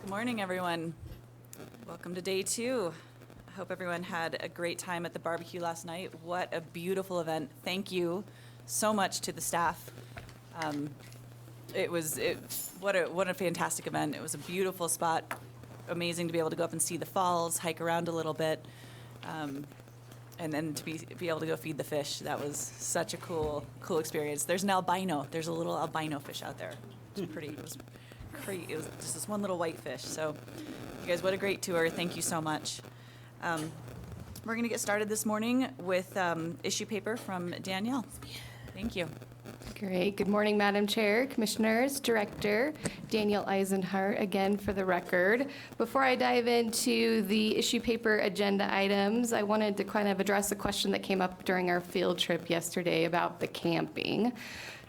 Morning, everyone. Welcome to day 2. I hope everyone had a great time at the barbecue last night. What a beautiful event. Thank you so much to the staff. What a fantastic event. It was a beautiful spot. Amazing to be able to go up and see the falls, hike around a little bit, and then to be able to go feed the fish. That was such a cool experience. There's an albino. There's a little albino fish out there. It was great. It was just this one little white fish. So, you guys, what a great tour. Thank you so much. We're going to get started this morning with issue paper from Danielle. Thank you. Great. Good morning, Madam Chair, Commissioners, Director, Danielle Eisenhart, again for the record. Before I dive into the issue paper agenda items, I wanted to kind of address a question that came up during our field trip yesterday about the camping.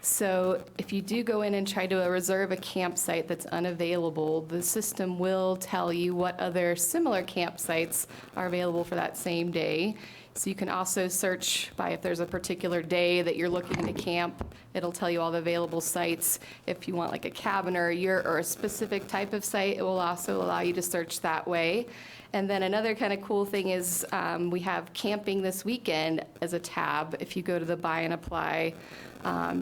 So if you do go in and try to reserve a campsite that's unavailable, the system will tell you what other similar campsites are available for that same day. So you can also search by if there's a particular day that you're looking to camp. It'll tell you all the available sites. If you want like a cabin or a specific type of site, it will also allow you to search that way. And then another kind of cool thing is we have camping this weekend as a tab. If you go to the buy and apply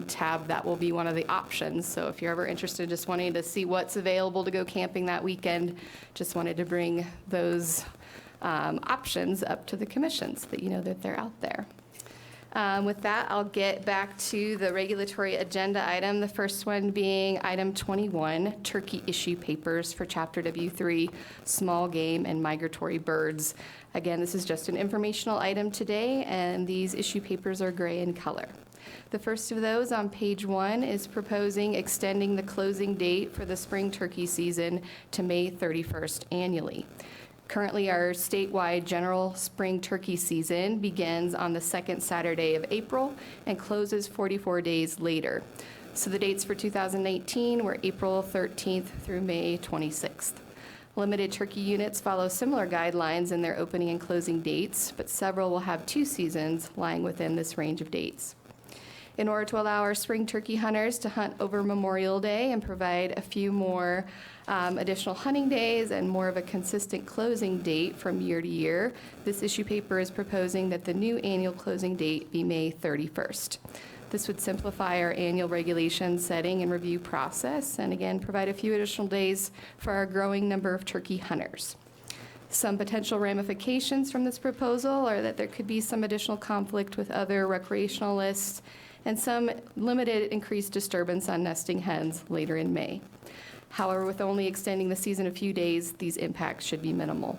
tab, that will be one of the options. So if you're ever interested in just wanting to see what's available to go camping that weekend, just wanted to bring those options up to the commission so that you know that they're out there. With that, I'll get back to the regulatory agenda item, the first one being item 21, turkey issue papers for Chapter W3, small game and migratory birds. Again, this is just an informational item today, and these issue papers are gray in color. The first of those on page 1 is proposing extending the closing date for the spring turkey season to May 31st annually. Currently, our statewide general spring turkey season begins on the second Saturday of April and closes 44 days later. So the dates for 2018 were April 13th through May 26th. Limited turkey units follow similar guidelines in their opening and closing dates, but several will have 2 seasons lying within this range of dates. In order to allow our spring turkey hunters to hunt over Memorial Day and provide a few more additional hunting days and more of a consistent closing date from year to year, this issue paper is proposing that the new annual closing date be May 31st. This would simplify our annual regulation setting and review process, and again, provide a few additional days for our growing number of turkey hunters. Some potential ramifications from this proposal are that there could be some additional conflict with other recreationalists and some limited increased disturbance on nesting hens later in May. However, with only extending the season a few days, these impacts should be minimal.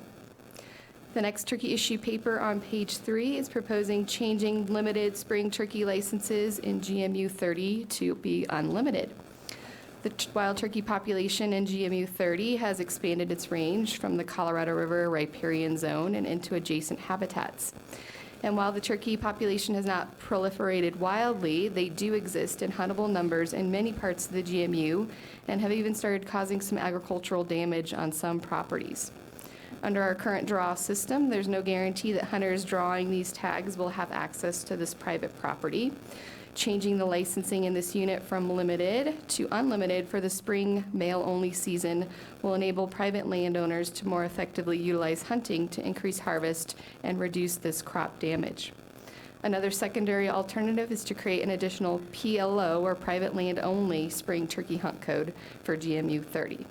The next turkey issue paper on page 3 is proposing changing limited spring turkey licenses in GMU 30 to be unlimited. The wild turkey population in GMU 30 has expanded its range from the Colorado River riparian zone and into adjacent habitats. And while the turkey population has not proliferated wildly, they do exist in huntable numbers in many parts of the GMU and have even started causing some agricultural damage on some properties. Under our current draw system, there's no guarantee that hunters drawing these tags will have access to this private property. Changing the licensing in this unit from limited to unlimited for the spring male-only season will enable private landowners to more effectively utilize hunting to increase harvest and reduce this crop damage. Another secondary alternative is to create an additional PLO, or private land-only, spring turkey hunt code for GMU 30.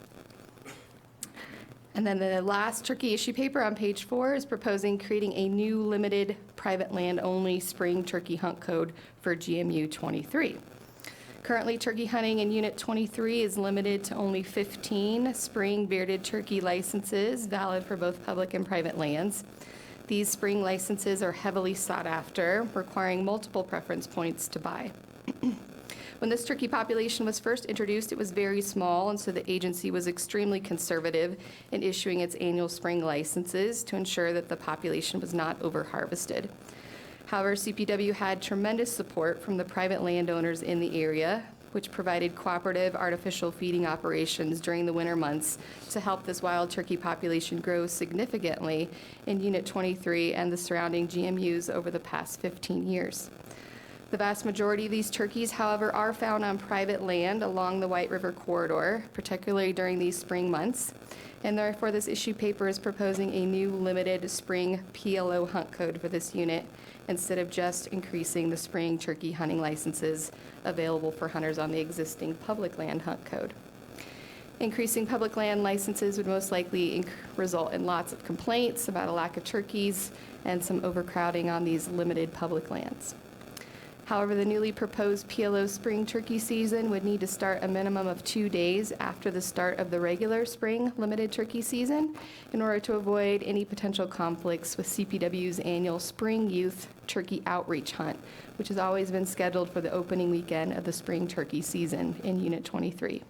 And then the last turkey issue paper on page 4 is proposing creating a new limited private land-only spring turkey hunt code for GMU 23. Currently, turkey hunting in Unit 23 is limited to only 15 spring bearded turkey licenses valid for both public and private lands. These spring licenses are heavily sought after, requiring multiple preference points to buy. When this turkey population was first introduced, it was very small, and so the agency was extremely conservative in issuing its annual spring licenses to ensure that the population was not over-harvested. However, CPW had tremendous support from the private landowners in the area, which provided cooperative artificial feeding operations during the winter months to help this wild turkey population grow significantly in Unit 23 and the surrounding GMUs over the past 15 years. The vast majority of these turkeys, however, are found on private land along the White River corridor, particularly during these spring months. And therefore, this issue paper is proposing a new limited spring PLO hunt code for this unit, instead of just increasing the spring turkey hunting licenses available for hunters on the existing public land hunt code. Increasing public land licenses would most likely result in lots of complaints about a lack of turkeys and some overcrowding on these limited public lands. However, the newly proposed PLO spring turkey season would need to start a minimum of 2 days after the start of the regular spring limited turkey season in order to avoid any potential conflicts with CPW's annual spring youth turkey outreach hunt, which has always been scheduled for the opening weekend of the spring turkey season in Unit 23.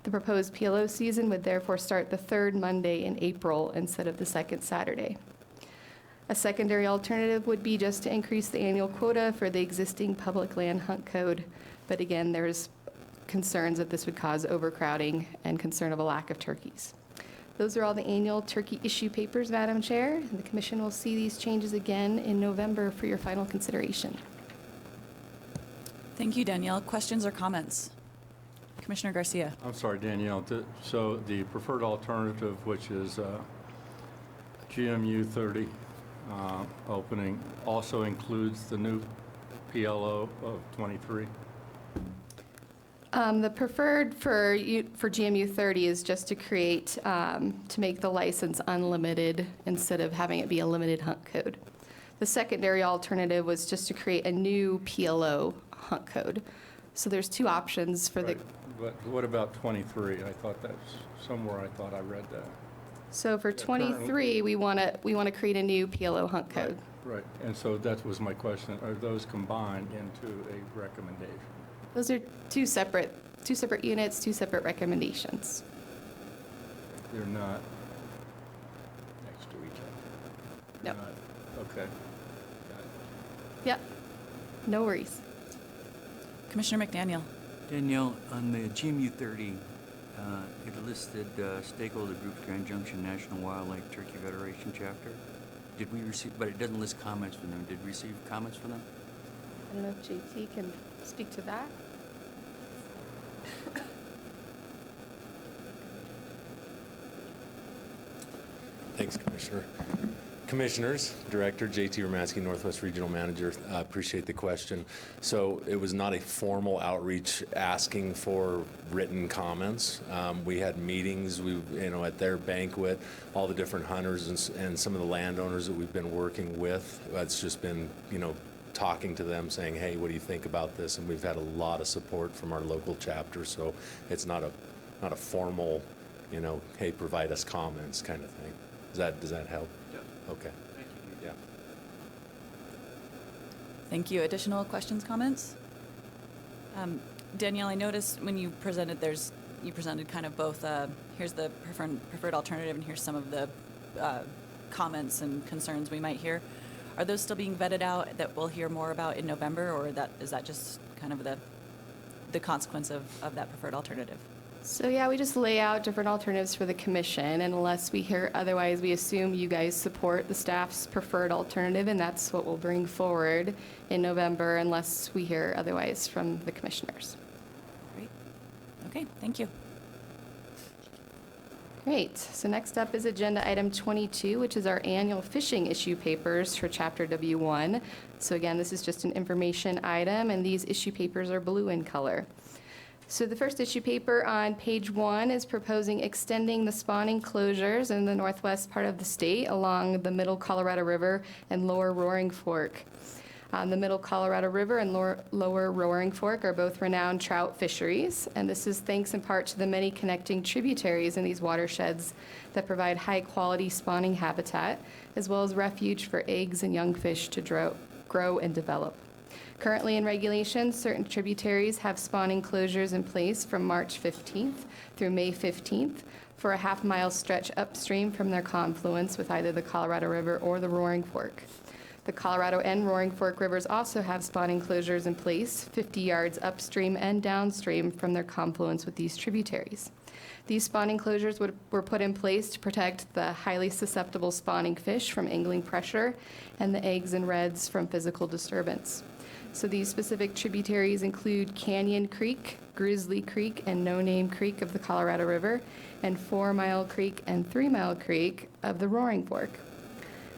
The proposed PLO season would therefore start the third Monday in April instead of the second Saturday. A secondary alternative would be just to increase the annual quota for the existing public land hunt code. But again, there's concerns that this would cause overcrowding and concern of a lack of turkeys. Those are all the annual turkey issue papers, Madam Chair. And the Commission will see these changes again in November for your final consideration. Thank you, Danielle. Questions or comments? Commissioner Garcia. I'm sorry, Danielle. So the preferred alternative, which is GMU 30 opening, also includes the new PLO of 23? The preferred for GMU 30 is just to create, to make the license unlimited instead of having it be a limited hunt code. The secondary alternative was just to create a new PLO hunt code. So there's two options for Right. But what about 23? I thought that's somewhere, I thought I read that. So for 23, we want to create a new PLO hunt code. Right, and so that was my question. Are those combined into a recommendation? Those are two separate units, two separate recommendations. They're not next to each other? No. They're not- Okay. Got it. Yep, no worries. Commissioner McDaniel. Danielle, on the GMU 30, it listed stakeholder groups, Grand Junction National Wildlife Turkey Federation chapter. Did we receive, but it doesn't list comments from them. Did we receive comments from them? I don't know if JT can speak to that. Thanks, Commissioner. Commissioners, Director JT Romansky, Northwest Regional Manager, appreciate the question. So it was not a formal outreach asking for written comments. We had meetings, at their banquet, all the different hunters and some of the landowners that we've been working with. It's just been, talking to them, saying, hey, what do you think about this? And we've had a lot of support from our local chapter, so it's not a formal, hey, provide us comments kind of thing. Does that help? Yeah. Okay. Thank you. Yeah. Thank you. Additional questions, comments? Danielle, I noticed when you presented, you presented kind of both, here's the preferred alternative, and here's some of the comments and concerns we might hear. Are those still being vetted out that we'll hear more about in November, or is that just kind of the consequence of that preferred alternative? So yeah, we just lay out different alternatives for the commission, and unless we hear otherwise, we assume you guys support the staff's preferred alternative, and that's what we'll bring forward in November unless we hear otherwise from the commissioners. Great. Okay, thank you. Great. So next up is agenda item 22, which is our annual fishing issue papers for Chapter W1. So again, this is just an information item, and these issue papers are blue in color. So the first issue paper on page 1 is proposing extending the spawning closures in the northwest part of the state along the Middle Colorado River and Lower Roaring Fork. The Middle Colorado River and Lower Roaring Fork are both renowned trout fisheries, and this is thanks in part to the many connecting tributaries in these watersheds that provide high-quality spawning habitat, as well as refuge for eggs and young fish to grow and develop. Currently in regulations, certain tributaries have spawning closures in place from March 15th through May 15th for a half-mile stretch upstream from their confluence with either the Colorado River or the Roaring Fork. The Colorado and Roaring Fork rivers also have spawning closures in place 50 yards upstream and downstream from their confluence with these tributaries. These spawning closures were put in place to protect the highly susceptible spawning fish from angling pressure and the eggs and redds from physical disturbance. So these specific tributaries include Canyon Creek, Grizzly Creek, and No Name Creek of the Colorado River, and 4 Mile Creek and 3 Mile Creek of the Roaring Fork.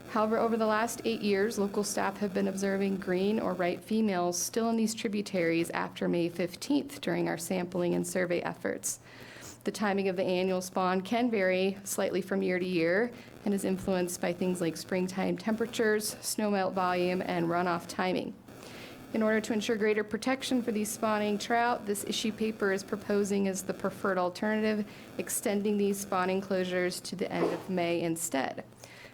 However, over the last 8 years, local staff have been observing green or right females still in these tributaries after May 15th during our sampling and survey efforts. The timing of the annual spawn can vary slightly from year to year and is influenced by things like springtime temperatures, snowmelt volume, and runoff timing. In order to ensure greater protection for these spawning trout, this issue paper is proposing as the preferred alternative, extending these spawning closures to the end of May instead.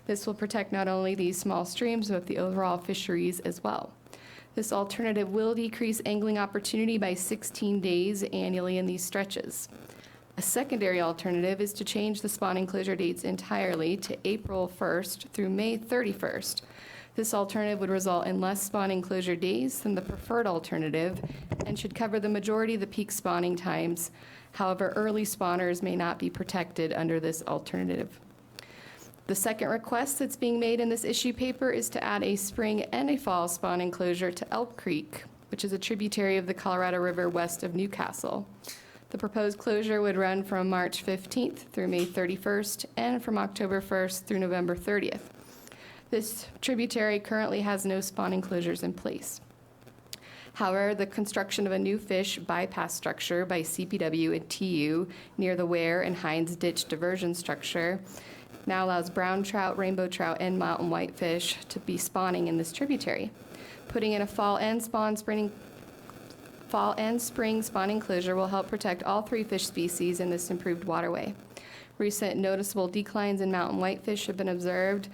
This will protect not only these small streams, but the overall fisheries as well. This alternative will decrease angling opportunity by 16 days annually in these stretches. A secondary alternative is to change the spawning closure dates entirely to April 1st through May 31st. This alternative would result in less spawning closure days than the preferred alternative and should cover the majority of the peak spawning times. However, early spawners may not be protected under this alternative. The second request that's being made in this issue paper is to add a spring and a fall spawning closure to Elk Creek, which is a tributary of the Colorado River west of Newcastle. The proposed closure would run from March 15th through May 31st and from October 1st through November 30th. This tributary currently has no spawning closures in place. However, the construction of a new fish bypass structure by CPW and TU near the Ware and Hines Ditch diversion structure now allows brown trout, rainbow trout, and mountain whitefish to be spawning in this tributary. Putting in a fall and spring spawning closure will help protect all 3 fish species in this improved waterway. Recent noticeable declines in mountain whitefish have been observed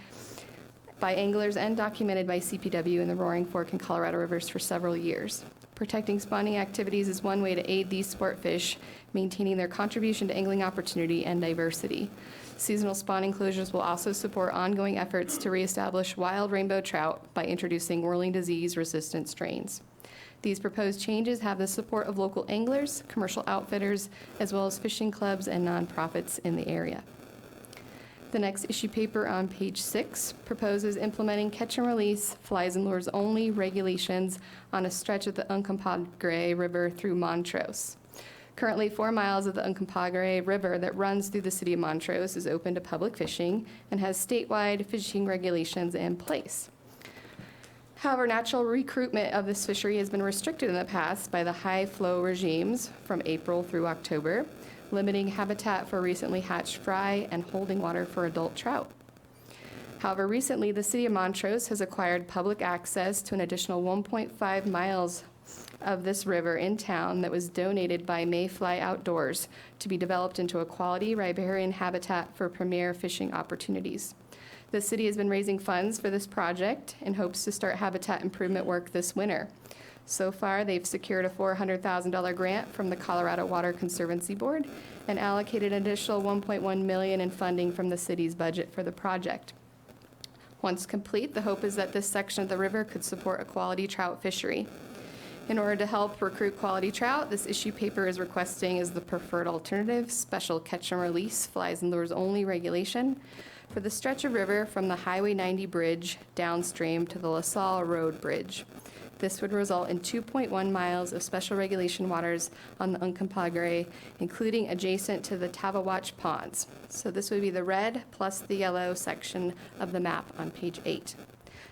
by anglers and documented by CPW in the Roaring Fork and Colorado rivers for several years. Protecting spawning activities is one way to aid these sport fish, maintaining their contribution to angling opportunity and diversity. Seasonal spawning closures will also support ongoing efforts to reestablish wild rainbow trout by introducing whirling disease-resistant strains. These proposed changes have the support of local anglers, commercial outfitters, as well as fishing clubs and nonprofits in the area. The next issue paper on page 6 proposes implementing catch and release flies and lures only regulations on a stretch of the Uncompahgre River through Montrose. Currently, 4 miles of the Uncompahgre River that runs through the city of Montrose is open to public fishing and has statewide fishing regulations in place. However, natural recruitment of this fishery has been restricted in the past by the high flow regimes from April through October, limiting habitat for recently hatched fry and holding water for adult trout. However, recently the city of Montrose has acquired public access to an additional 1.5 miles of this river in town that was donated by Mayfly Outdoors to be developed into a quality riparian habitat for premier fishing opportunities. The city has been raising funds for this project and hopes to start habitat improvement work this winter. So far, they've secured a $400,000 grant from the Colorado Water Conservancy Board and allocated an additional $1.1 million in funding from the city's budget for the project. Once complete, the hope is that this section of the river could support a quality trout fishery. In order to help recruit quality trout, this issue paper is requesting as the preferred alternative, special catch and release flies and lures only regulation for the stretch of river from the Highway 90 bridge downstream to the LaSalle Road Bridge. This would result in 2.1 miles of special regulation waters on the Uncompahgre, including adjacent to the Tavawatch ponds. So this would be the red plus the yellow section of the map on page 8.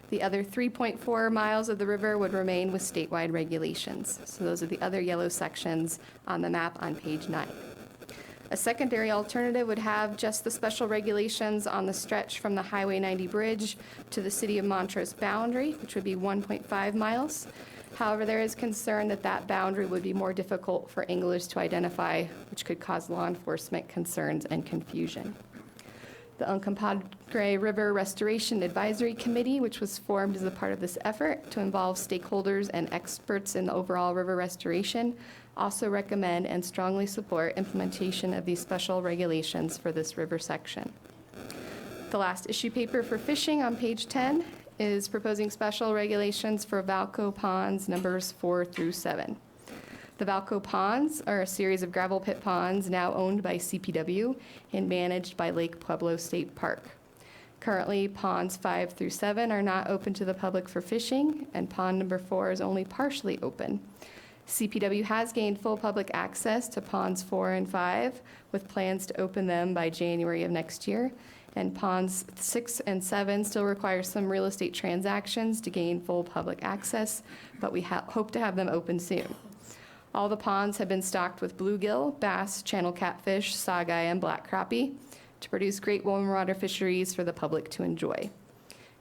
The other 3.4 miles of the river would remain with statewide regulations. So those are the other yellow sections on the map on page 9. A secondary alternative would have just the special regulations on the stretch from the Highway 90 bridge to the city of Montrose boundary, which would be 1.5 miles. However, there is concern that that boundary would be more difficult for anglers to identify, which could cause law enforcement concerns and confusion. The Uncompahgre River Restoration Advisory Committee, which was formed as a part of this effort to involve stakeholders and experts in the overall river restoration, also recommend and strongly support implementation of these special regulations for this river section. The last issue paper for fishing on page 10 is proposing special regulations for Valco ponds numbers 4 through 7. The Valco ponds are a series of gravel pit ponds now owned by CPW and managed by Lake Pueblo State Park. Currently, ponds 5 through 7 are not open to the public for fishing, and pond number 4 is only partially open. CPW has gained full public access to ponds 4 and 5, with plans to open them by January of next year. And ponds 6 and 7 still require some real estate transactions to gain full public access, but we hope to have them open soon. All the ponds have been stocked with bluegill, bass, channel catfish, sockeye, and black crappie to produce great warm water fisheries for the public to enjoy.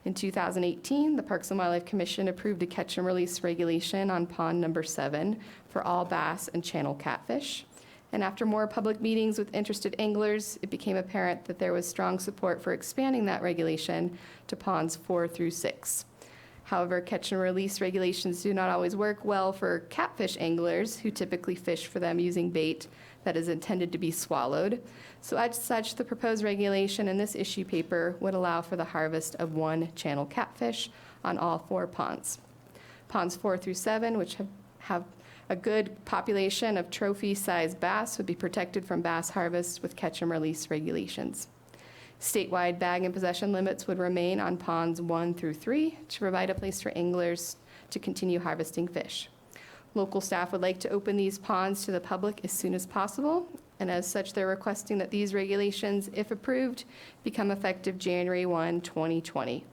In 2018, the Parks and Wildlife Commission approved a catch and release regulation on pond number 7 for all bass and channel catfish. And after more public meetings with interested anglers, it became apparent that there was strong support for expanding that regulation to ponds 4 through 6. However, catch and release regulations do not always work well for catfish anglers who typically fish for them using bait that is intended to be swallowed. So as such, the proposed regulation in this issue paper would allow for the harvest of 1 channel catfish on all 4 ponds. Ponds 4 through 7, which have a good population of trophy-sized bass, would be protected from bass harvest with catch and release regulations. Statewide bag and possession limits would remain on ponds 1 through 3 to provide a place for anglers to continue harvesting fish. Local staff would like to open these ponds to the public as soon as possible, and as such, they're requesting that these regulations, if approved, become effective January 1, 2020.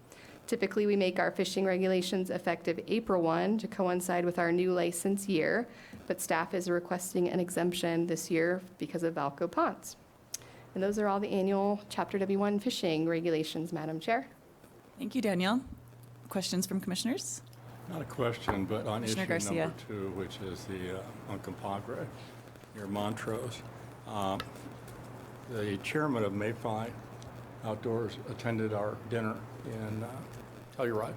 Typically, we make our fishing regulations effective April 1 to coincide with our new license year, but staff is requesting an exemption this year because of Valco ponds. And those are all the annual Chapter W1 fishing regulations, Madam Chair. Thank you, Danielle. Questions from commissioners? Not a question, but on issue Commissioner Garcia. number 2, which is the Uncompahgre near Montrose, the chairman of Mayfly Outdoors attended our dinner in Telluride,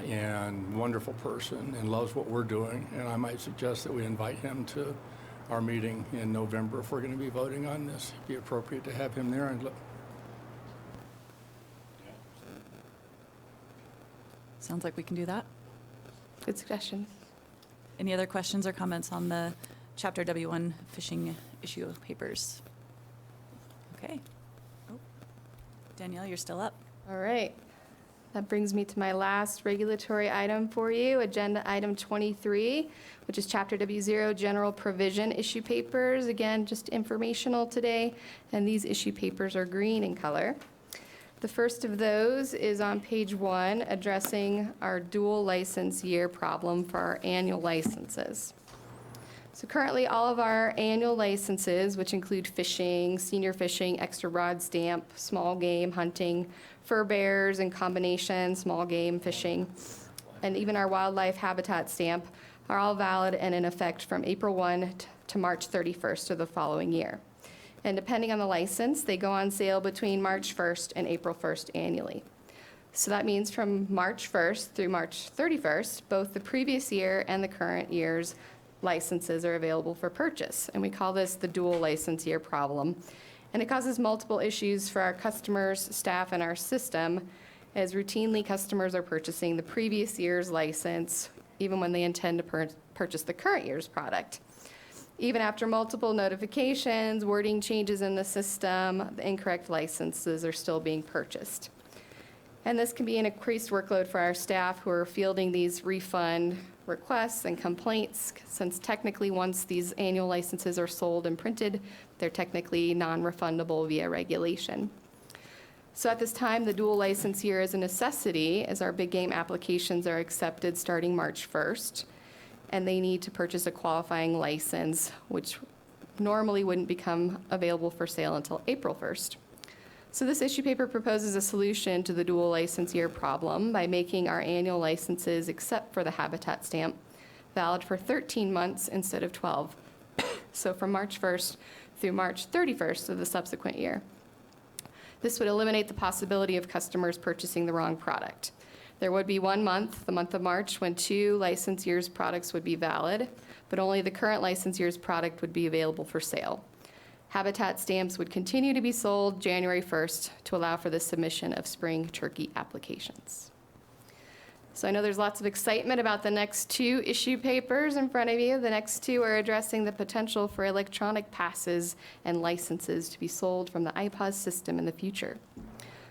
and wonderful person and loves what we're doing. And I might suggest that we invite him to our meeting in November if we're going to be voting on this. It'd be appropriate to have him there and look. Sounds like we can do that. Good suggestion. Any other questions or comments on the Chapter W1 fishing issue papers? Okay. Oh. Danielle, you're still up. All right. That brings me to my last regulatory item for you, Agenda Item 23, which is Chapter W0 General Provision Issue Papers. Again, just informational today, and these issue papers are green in color. The first of those is on page 1, addressing our dual license year problem for our annual licenses. So currently, all of our annual licenses, which include fishing, senior fishing, extra rod stamp, small game hunting, fur bears and combination, small game fishing, and even our wildlife habitat stamp, are all valid and in effect from April 1 to March 31st of the following year. And depending on the license, they go on sale between March 1st and April 1st annually. So that means from March 1st through March 31st, both the previous year and the current year's licenses are available for purchase. And we call this the dual license year problem. And it causes multiple issues for our customers, staff, and our system, as routinely customers are purchasing the previous year's license, even when they intend to purchase the current year's product. Even after multiple notifications, wording changes in the system, the incorrect licenses are still being purchased. And this can be an increased workload for our staff who are fielding these refund requests and complaints, since technically once these annual licenses are sold and printed, they're technically non-refundable via regulation. So at this time, the dual license year is a necessity, as our big game applications are accepted starting March 1st, and they need to purchase a qualifying license, which normally wouldn't become available for sale until April 1st. So this issue paper proposes a solution to the dual license year problem by making our annual licenses, except for the habitat stamp, valid for 13 months instead of 12. So from March 1st through March 31st of the subsequent year. This would eliminate the possibility of customers purchasing the wrong product. There would be 1 month, the month of March, when 2 license years products would be valid, but only the current license year's product would be available for sale. Habitat stamps would continue to be sold January 1st to allow for the submission of spring turkey applications. So I know there's lots of excitement about the next 2 issue papers in front of you. The next 2 are addressing the potential for electronic passes and licenses to be sold from the iPOS system in the future.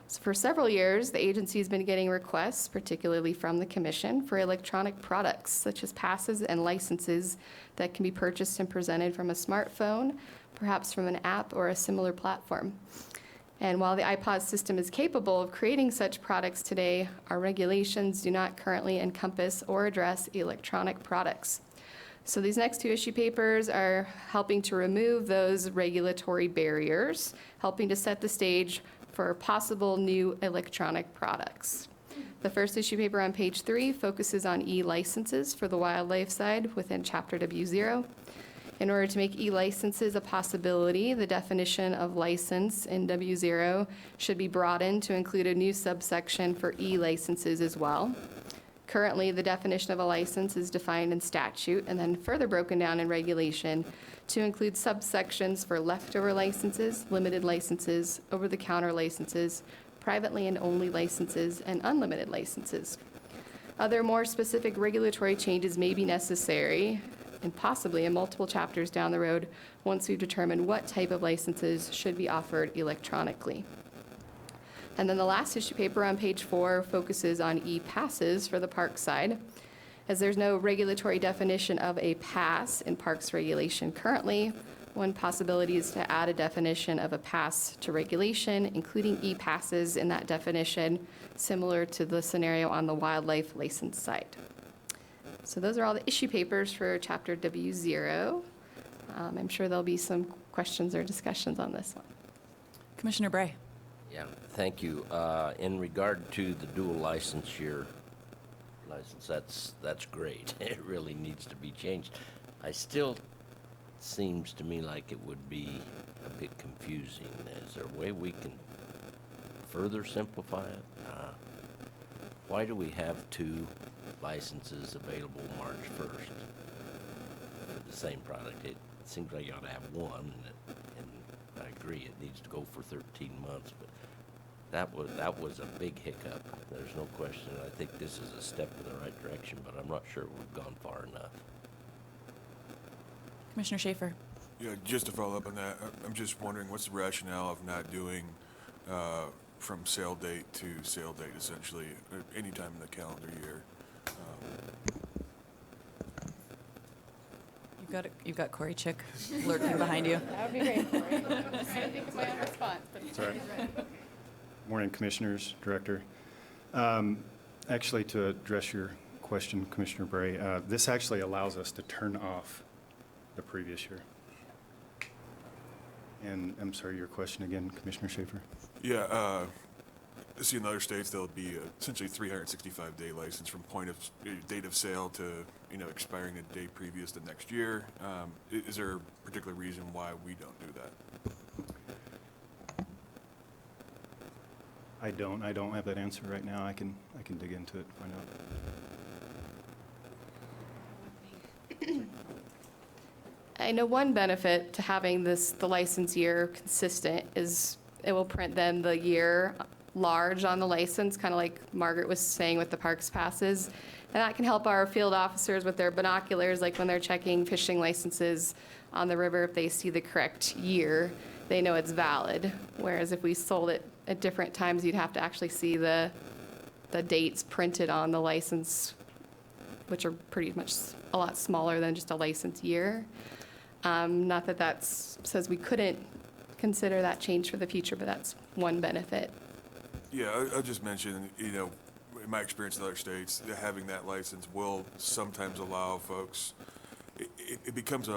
So for several years, the agency's been getting requests, particularly from the Commission, for electronic products such as passes and licenses that can be purchased and presented from a smartphone, perhaps from an app or a similar platform. And while the iPOS system is capable of creating such products today, our regulations do not currently encompass or address electronic products. So these next 2 issue papers are helping to remove those regulatory barriers, helping to set the stage for possible new electronic products. The first issue paper on page 3 focuses on e-licenses for the wildlife side within Chapter W0. In order to make e-licenses a possibility, the definition of license in W0 should be broadened to include a new subsection for e-licenses as well. Currently, the definition of a license is defined in statute and then further broken down in regulation to include subsections for leftover licenses, limited licenses, over-the-counter licenses, privately and only licenses, and unlimited licenses. Other more specific regulatory changes may be necessary, and possibly in multiple chapters down the road, once we've determined what type of licenses should be offered electronically. And then the last issue paper on page 4 focuses on e-passes for the park side. As there's no regulatory definition of a pass in parks regulation currently, one possibility is to add a definition of a pass to regulation, including e-passes in that definition, similar to the scenario on the wildlife license side. So those are all the issue papers for Chapter W0. I'm sure there'll be some questions or discussions on this one. Commissioner Bray. Yeah, thank you. In regard to the dual license year license, that's great. It really needs to be changed. I still seems to me like it would be a bit confusing. Is there a way we can further simplify it? Why do we have 2 licenses available March 1st for the same product? It seems like you ought to have 1, and I agree it needs to go for 13 months, but that was a big hiccup. There's no question. I think this is a step in the right direction, but I'm not sure we've gone far enough. Commissioner Schaefer. Yeah, just to follow up on that, I'm just wondering what's the rationale of not doing from sale date to sale date, essentially, any time in the calendar year? You've got Corey Chick lurking behind you. That would be great. I'm trying to think of my own response, but Sorry. Morning, Commissioners, Director. Actually, to address your question, Commissioner Bray, this actually allows us to turn off the previous year. And I'm sorry, your question again, Commissioner Schaefer? Yeah, I see in other states there'll be essentially 365-day license from date of sale to expiring the day previous to next year. Is there a particular reason why we don't do that? I don't have that answer right now. I can dig into it, find out. I know one benefit to having the license year consistent is it will print then the year large on the license, kind of like Margaret was saying with the parks passes. And that can help our field officers with their binoculars, like when they're checking fishing licenses on the river, if they see the correct year, they know it's valid. Whereas if we sold it at different times, you'd have to actually see the dates printed on the license, which are pretty much a lot smaller than just a license year. Not that that says we couldn't consider that change for the future, but that's one benefit. Yeah, I'll just mention, you know, in my experience in other states, that having that license will sometimes allow folks, it becomes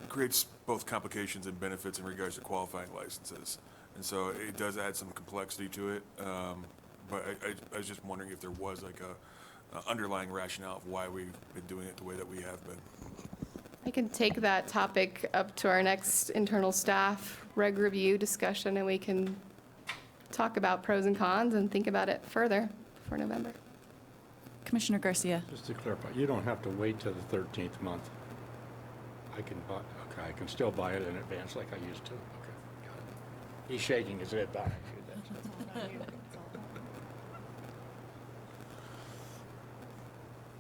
creates both complications and benefits in regards to qualifying licenses. And so it does add some complexity to it. But I was just wondering if there was like a underlying rationale of why we've been doing it the way that we have been. I can take that topic up to our next internal staff reg review discussion, and we can talk about pros and cons and think about it further for November. Commissioner Garcia. Just to clarify, you don't have to wait till the 13th month. I can still buy it in advance like I used to. Okay, got it. He's shaking his head back.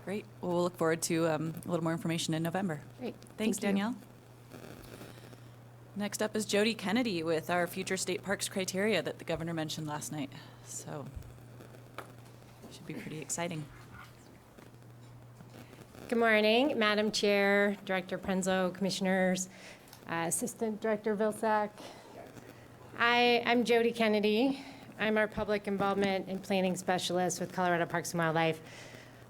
Great. Well, we'll look forward to a little more information in November. Great. Thanks, Thank you. Danielle. Next up is Jody Kennedy with our future state parks criteria that the governor mentioned last night. So should be pretty exciting. Good morning, Madam Chair, Director Prenzo, Commissioners, Assistant Director Vilsack. I'm Jody Kennedy. I'm our Public Involvement and Planning Specialist with Colorado Parks and Wildlife.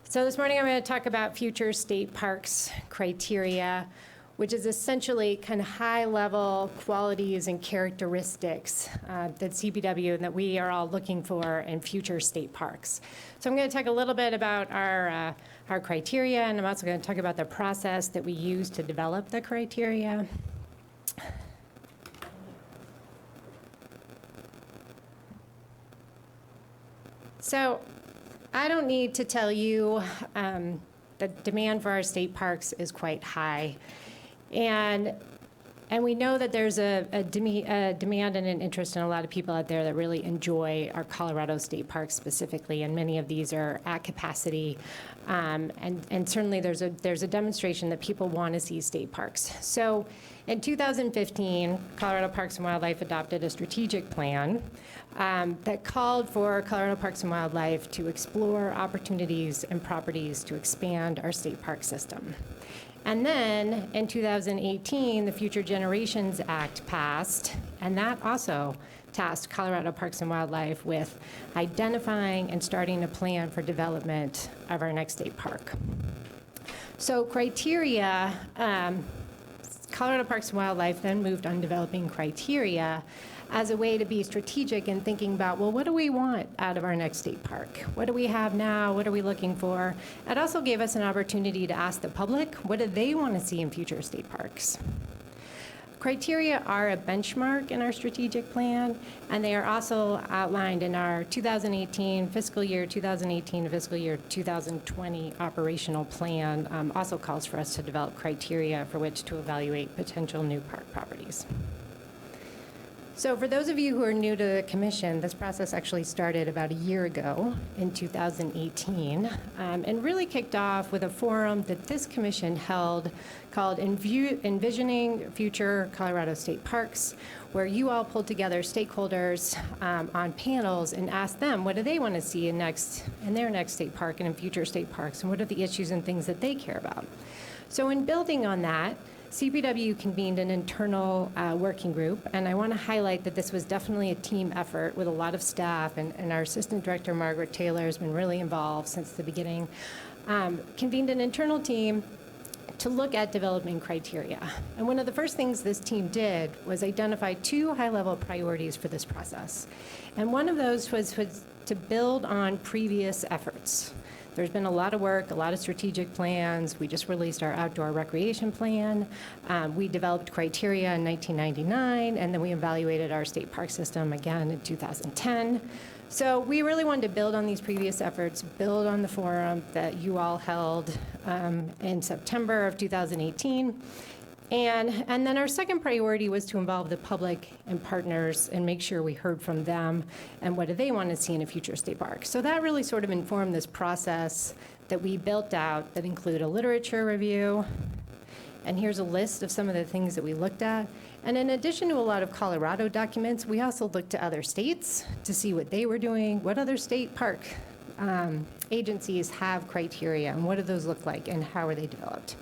So this morning I'm going to talk about future state parks criteria, which is essentially kind of high-level qualities and characteristics that CPW and that we are all looking for in future state parks. So I'm going to talk a little bit about our criteria, and I'm also going to talk about the process that we use to develop the criteria. So I don't need to tell you the demand for our state parks is quite high. And we know that there's a demand and an interest in a lot of people out there that really enjoy our Colorado state parks specifically, and many of these are at capacity. And certainly there's a demonstration that people want to see state parks. So in 2015, Colorado Parks and Wildlife adopted a strategic plan that called for Colorado Parks and Wildlife to explore opportunities and properties to expand our state park system. And then in 2018, the Future Generations Act passed, and that also tasked Colorado Parks and Wildlife with identifying and starting a plan for development of our next state park. So criteria, Colorado Parks and Wildlife then moved on developing criteria as a way to be strategic in thinking about, well, what do we want out of our next state park? What do we have now? What are we looking for? It also gave us an opportunity to ask the public, what do they want to see in future state parks? Criteria are a benchmark in our strategic plan, and they are also outlined in our 2018 fiscal year 2018 to fiscal year 2020 operational plan. Also calls for us to develop criteria for which to evaluate potential new park properties. So for those of you who are new to the commission, this process actually started about a year ago in 2018, and really kicked off with a forum that this commission held called Envisioning Future Colorado State Parks, where you all pulled together stakeholders on panels and asked them what do they want to see in their next state park and in future state parks, and what are the issues and things that they care about. So in building on that, CPW convened an internal working group, and I want to highlight that this was definitely a team effort with a lot of staff, and our Assistant Director, Margaret Taylor, has been really involved since the beginning. Convened an internal team to look at development criteria. And one of the first things this team did was identify 2 high-level priorities for this process. And one of those was to build on previous efforts. There's been a lot of work, a lot of strategic plans. We just released our outdoor recreation plan. We developed criteria in 1999, and then we evaluated our state park system again in 2010. So we really wanted to build on these previous efforts, build on the forum that you all held in September of 2018. And then our second priority was to involve the public and partners and make sure we heard from them and what do they want to see in a future state park. So that really sort of informed this process that we built out that include a literature review. And here's a list of some of the things that we looked at. And in addition to a lot of Colorado documents, we also looked to other states to see what they were doing, what other state park agencies have criteria, and what do those look like, and how are they developed.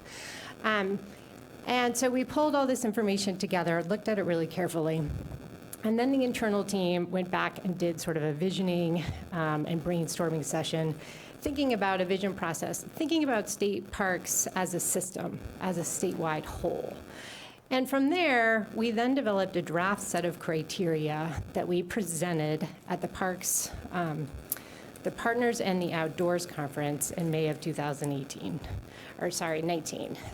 And so we pulled all this information together, looked at it really carefully, and then the internal team went back and did sort of a visioning and brainstorming session, thinking about a vision process, thinking about state parks as a system, as a statewide whole. And from there, we then developed a draft set of criteria that we presented at the Parks, the Partners and the Outdoors Conference in May of 19.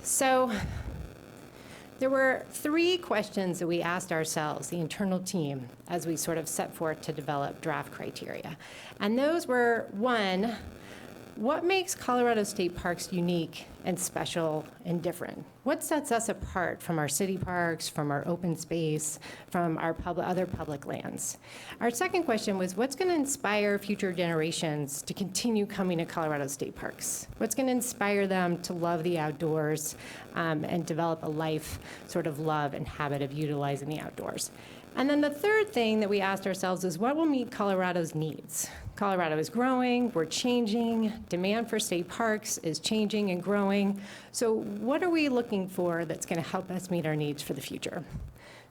So there were 3 questions that we asked ourselves, the internal team, as we sort of set forth to develop draft criteria. And those were, 1, what makes Colorado state parks unique and special and different? What sets us apart from our city parks, from our open space, from our other public lands? Our second question was, what's going to inspire future generations to continue coming to Colorado state parks? What's going to inspire them to love the outdoors and develop a life sort of love and habit of utilizing the outdoors? And then the third thing that we asked ourselves is, what will meet Colorado's needs? Colorado is growing, we're changing, demand for state parks is changing and growing. So what are we looking for that's going to help us meet our needs for the future?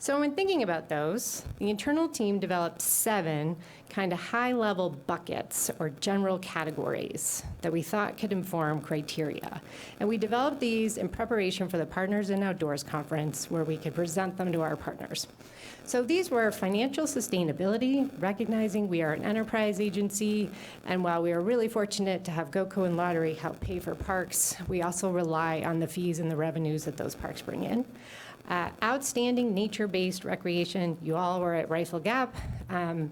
So in thinking about those, the internal team developed 7 kind of high-level buckets or general categories that we thought could inform criteria. And we developed these in preparation for the Partners in Outdoors Conference, where we could present them to our partners. So these were financial sustainability, recognizing we are an enterprise agency, and while we are really fortunate to have GoCo and Lottery help pay for parks, we also rely on the fees and the revenues that those parks bring in. Outstanding nature-based recreation. You all were at Rifle Gap.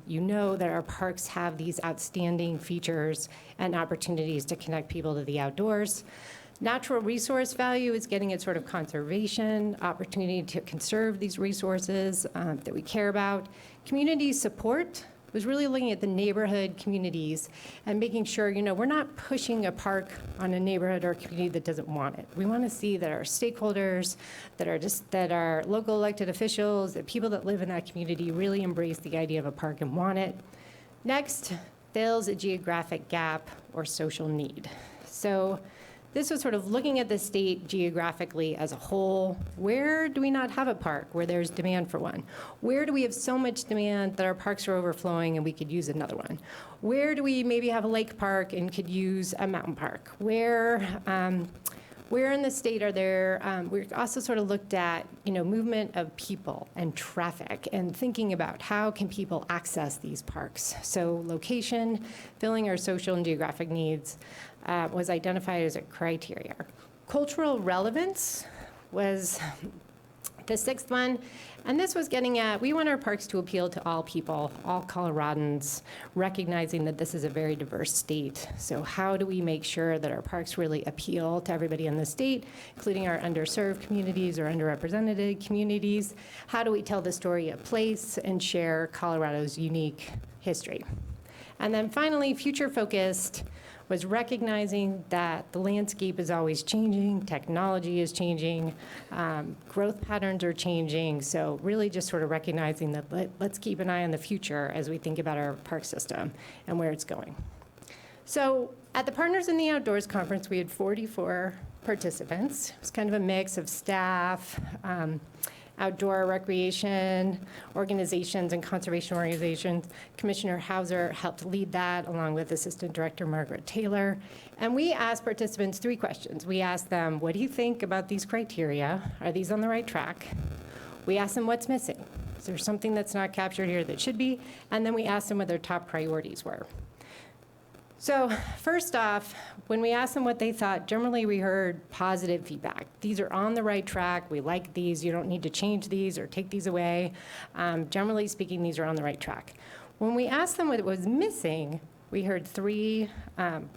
You know that our parks have these outstanding features and opportunities to connect people to the outdoors. Natural resource value is getting at sort of conservation, opportunity to conserve these resources that we care about. Community support was really looking at the neighborhood communities and making sure, we're not pushing a park on a neighborhood or a community that doesn't want it. We want to see that our stakeholders, that our local elected officials, that people that live in that community really embrace the idea of a park and want it. Next, fills a geographic gap or social need. So this was sort of looking at the state geographically as a whole. Where do we not have a park where there's demand for one? Where do we have so much demand that our parks are overflowing and we could use another one? Where do we maybe have a lake park and could use a mountain park? Where in the state are there, we also sort of looked at, movement of people and traffic and thinking about how can people access these parks. So location, filling our social and geographic needs, was identified as a criteria. Cultural relevance was the 6th one, and this was getting at, we want our parks to appeal to all people, all Coloradans, recognizing that this is a very diverse state. So how do we make sure that our parks really appeal to everybody in the state, including our underserved communities or underrepresented communities? How do we tell the story of place and share Colorado's unique history? And then finally, future-focused was recognizing that the landscape is always changing, technology is changing, growth patterns are changing, so really just sort of recognizing that let's keep an eye on the future as we think about our park system and where it's going. So at the Partners in the Outdoors Conference, we had 44 participants. It was kind of a mix of staff, outdoor recreation organizations and conservation organizations. Commissioner Hauser helped lead that along with Assistant Director Margaret Taylor. And we asked participants 3 questions. We asked them, what do you think about these criteria? Are these on the right track? We asked them what's missing. Is there something that's not captured here that should be? And then we asked them what their top priorities were. So first off, when we asked them what they thought, generally we heard positive feedback. These are on the right track. We like these. You don't need to change these or take these away. Generally speaking, these are on the right track. When we asked them what was missing, we heard three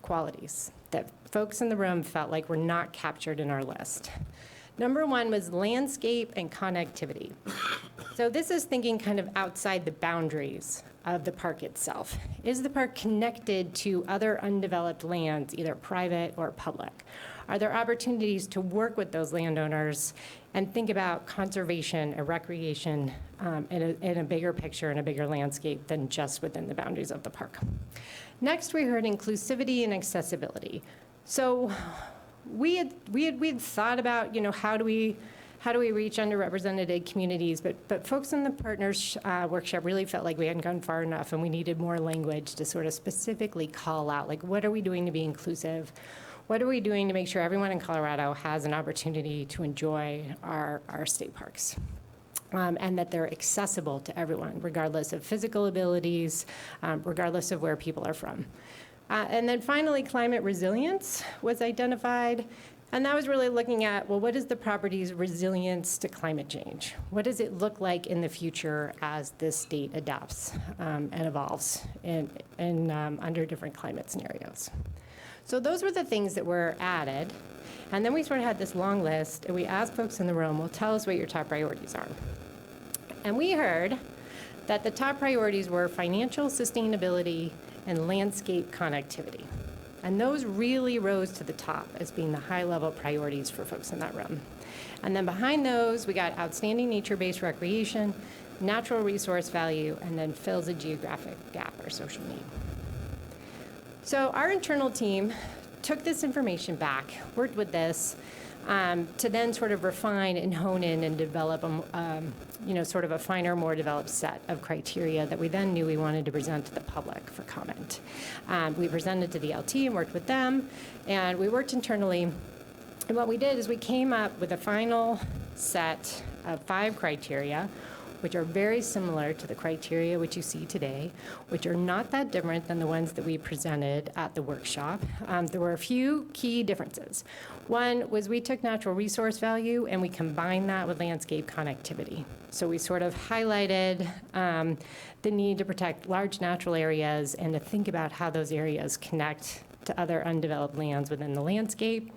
qualities that folks in the room felt like were not captured in our list. Number one was landscape and connectivity. So this is thinking kind of outside the boundaries of the park itself. Is the park connected to other undeveloped lands, either private or public? Are there opportunities to work with those landowners and think about conservation and recreation in a bigger picture, in a bigger landscape than just within the boundaries of the park? Next, we heard inclusivity and accessibility. So we had thought about, how do we reach underrepresented communities, but folks in the partners workshop really felt like we hadn't gone far enough and we needed more language to sort of specifically call out, like, what are we doing to be inclusive? What are we doing to make sure everyone in Colorado has an opportunity to enjoy our state parks? And that they're accessible to everyone, regardless of physical abilities, regardless of where people are from. And then finally, climate resilience was identified. And that was really looking at, well, what is the property's resilience to climate change? What does it look like in the future as this state adapts and evolves under different climate scenarios? So those were the things that were added. And then we sort of had this long list, and we asked folks in the room, well, tell us what your top priorities are. And we heard that the top priorities were financial sustainability and landscape connectivity. And those really rose to the top as being the high-level priorities for folks in that room. And then behind those, we got outstanding nature-based recreation, natural resource value, and then fills a geographic gap or social need. So our internal team took this information back, worked with this, to then sort of refine and hone in and develop sort of a finer, more developed set of criteria that we then knew we wanted to present to the public for comment. We presented to the LT and worked with them, and we worked internally. And what we did is we came up with a final set of 5 criteria, which are very similar to the criteria which you see today, which are not that different than the ones that we presented at the workshop. There were a few key differences. One was we took natural resource value and we combined that with landscape connectivity. So we sort of highlighted the need to protect large natural areas and to think about how those areas connect to other undeveloped lands within the landscape.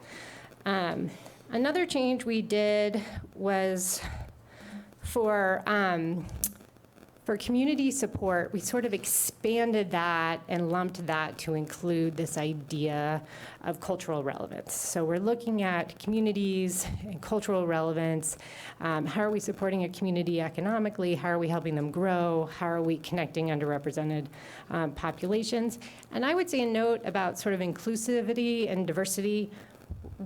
Another change we did was for community support, we sort of expanded that and lumped that to include this idea of cultural relevance. So we're looking at communities and cultural relevance. How are we supporting a community economically? How are we helping them grow? How are we connecting underrepresented populations? And I would say a note about sort of inclusivity and diversity.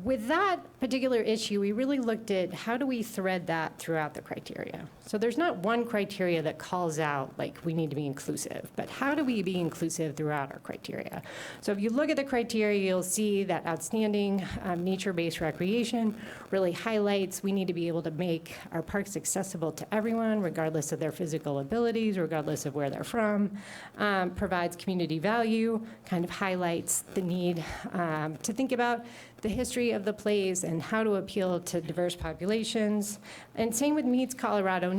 With that particular issue, we really looked at how do we thread that throughout the criteria. So there's not one criteria that calls out, like, we need to be inclusive, but how do we be inclusive throughout our criteria? So if you look at the criteria, you'll see that outstanding nature-based recreation really highlights we need to be able to make our parks accessible to everyone, regardless of their physical abilities, regardless of where they're from, provides community value, kind of highlights the need to think about the history of the place and how to appeal to diverse populations. And same with meets Colorado's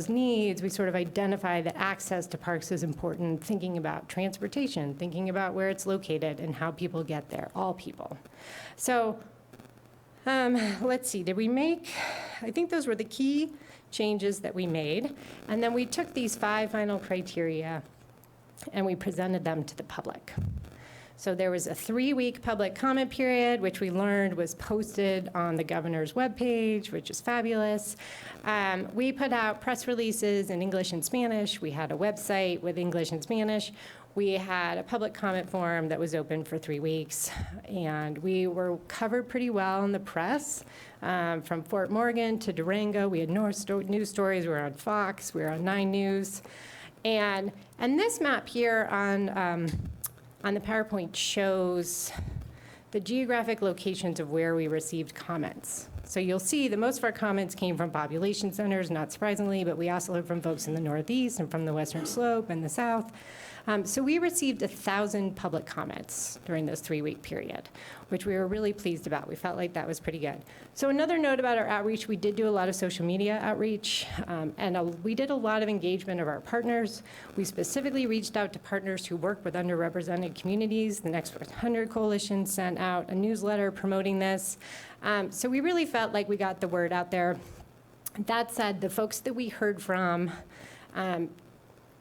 needs. We sort of identify that access to parks is important, thinking about transportation, thinking about where it's located and how people get there, all people. So let's see, I think those were the key changes that we made. And then we took these 5 final criteria and we presented them to the public. So there was a 3-week public comment period, which we learned was posted on the governor's webpage, which is fabulous. We put out press releases in English and Spanish. We had a website with English and Spanish. We had a public comment forum that was open for 3 weeks, and we were covered pretty well in the press, from Fort Morgan to Durango. We had news stories. We were on Fox. We were on 9 News. And this map here on the PowerPoint shows the geographic locations of where we received comments. So you'll see that most of our comments came from population centers, not surprisingly, but we also heard from folks in the Northeast and from the Western Slope and the South. So we received 1,000 public comments during this 3-week period, which we were really pleased about. We felt like that was pretty good. So another note about our outreach, we did do a lot of social media outreach, and we did a lot of engagement of our partners. We specifically reached out to partners who work with underrepresented communities. The Next 100 Coalition sent out a newsletter promoting this. So we really felt like we got the word out there. That said, the folks that we heard from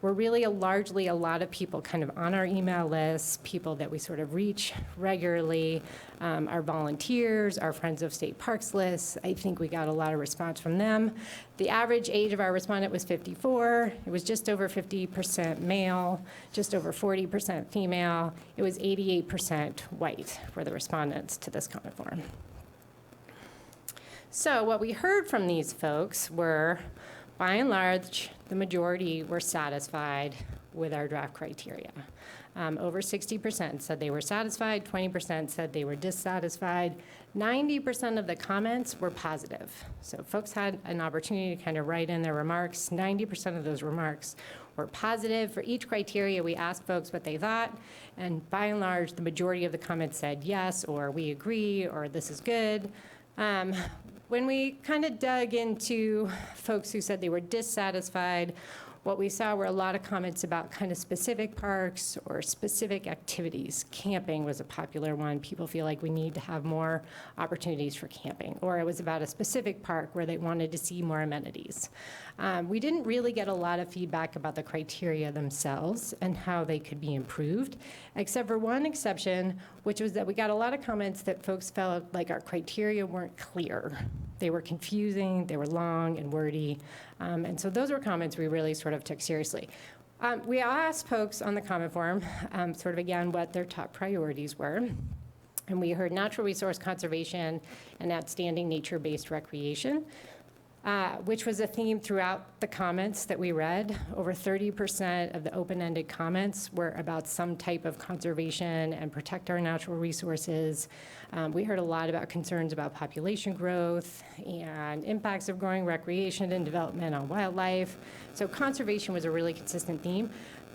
were really largely a lot of people kind of on our email list, people that we sort of reach regularly, our volunteers, our Friends of State Parks lists. I think we got a lot of response from them. The average age of our respondent was 54. It was just over 50% male, just over 40% female. It was 88% white were the respondents to this comment form. So what we heard from these folks were, by and large, the majority were satisfied with our draft criteria. Over 60% said they were satisfied, 20% said they were dissatisfied. 90% of the comments were positive. So folks had an opportunity to kind of write in their remarks. 90% of those remarks were positive. For each criteria, we asked folks what they thought, and by and large, the majority of the comments said yes, or we agree, or this is good. When we kind of dug into folks who said they were dissatisfied, what we saw were a lot of comments about kind of specific parks or specific activities. Camping was a popular one. People feel like we need to have more opportunities for camping. Or it was about a specific park where they wanted to see more amenities. We didn't really get a lot of feedback about the criteria themselves and how they could be improved, except for one exception, which was that we got a lot of comments that folks felt like our criteria weren't clear. They were confusing, they were long and wordy, and so those were comments we really sort of took seriously. We asked folks on the comment form, sort of again, what their top priorities were, and we heard natural resource conservation and outstanding nature-based recreation, which was a theme throughout the comments that we read. Over 30% of the open-ended comments were about some type of conservation and protect our natural resources. We heard a lot about concerns about population growth and impacts of growing recreation and development on wildlife. So conservation was a really consistent theme.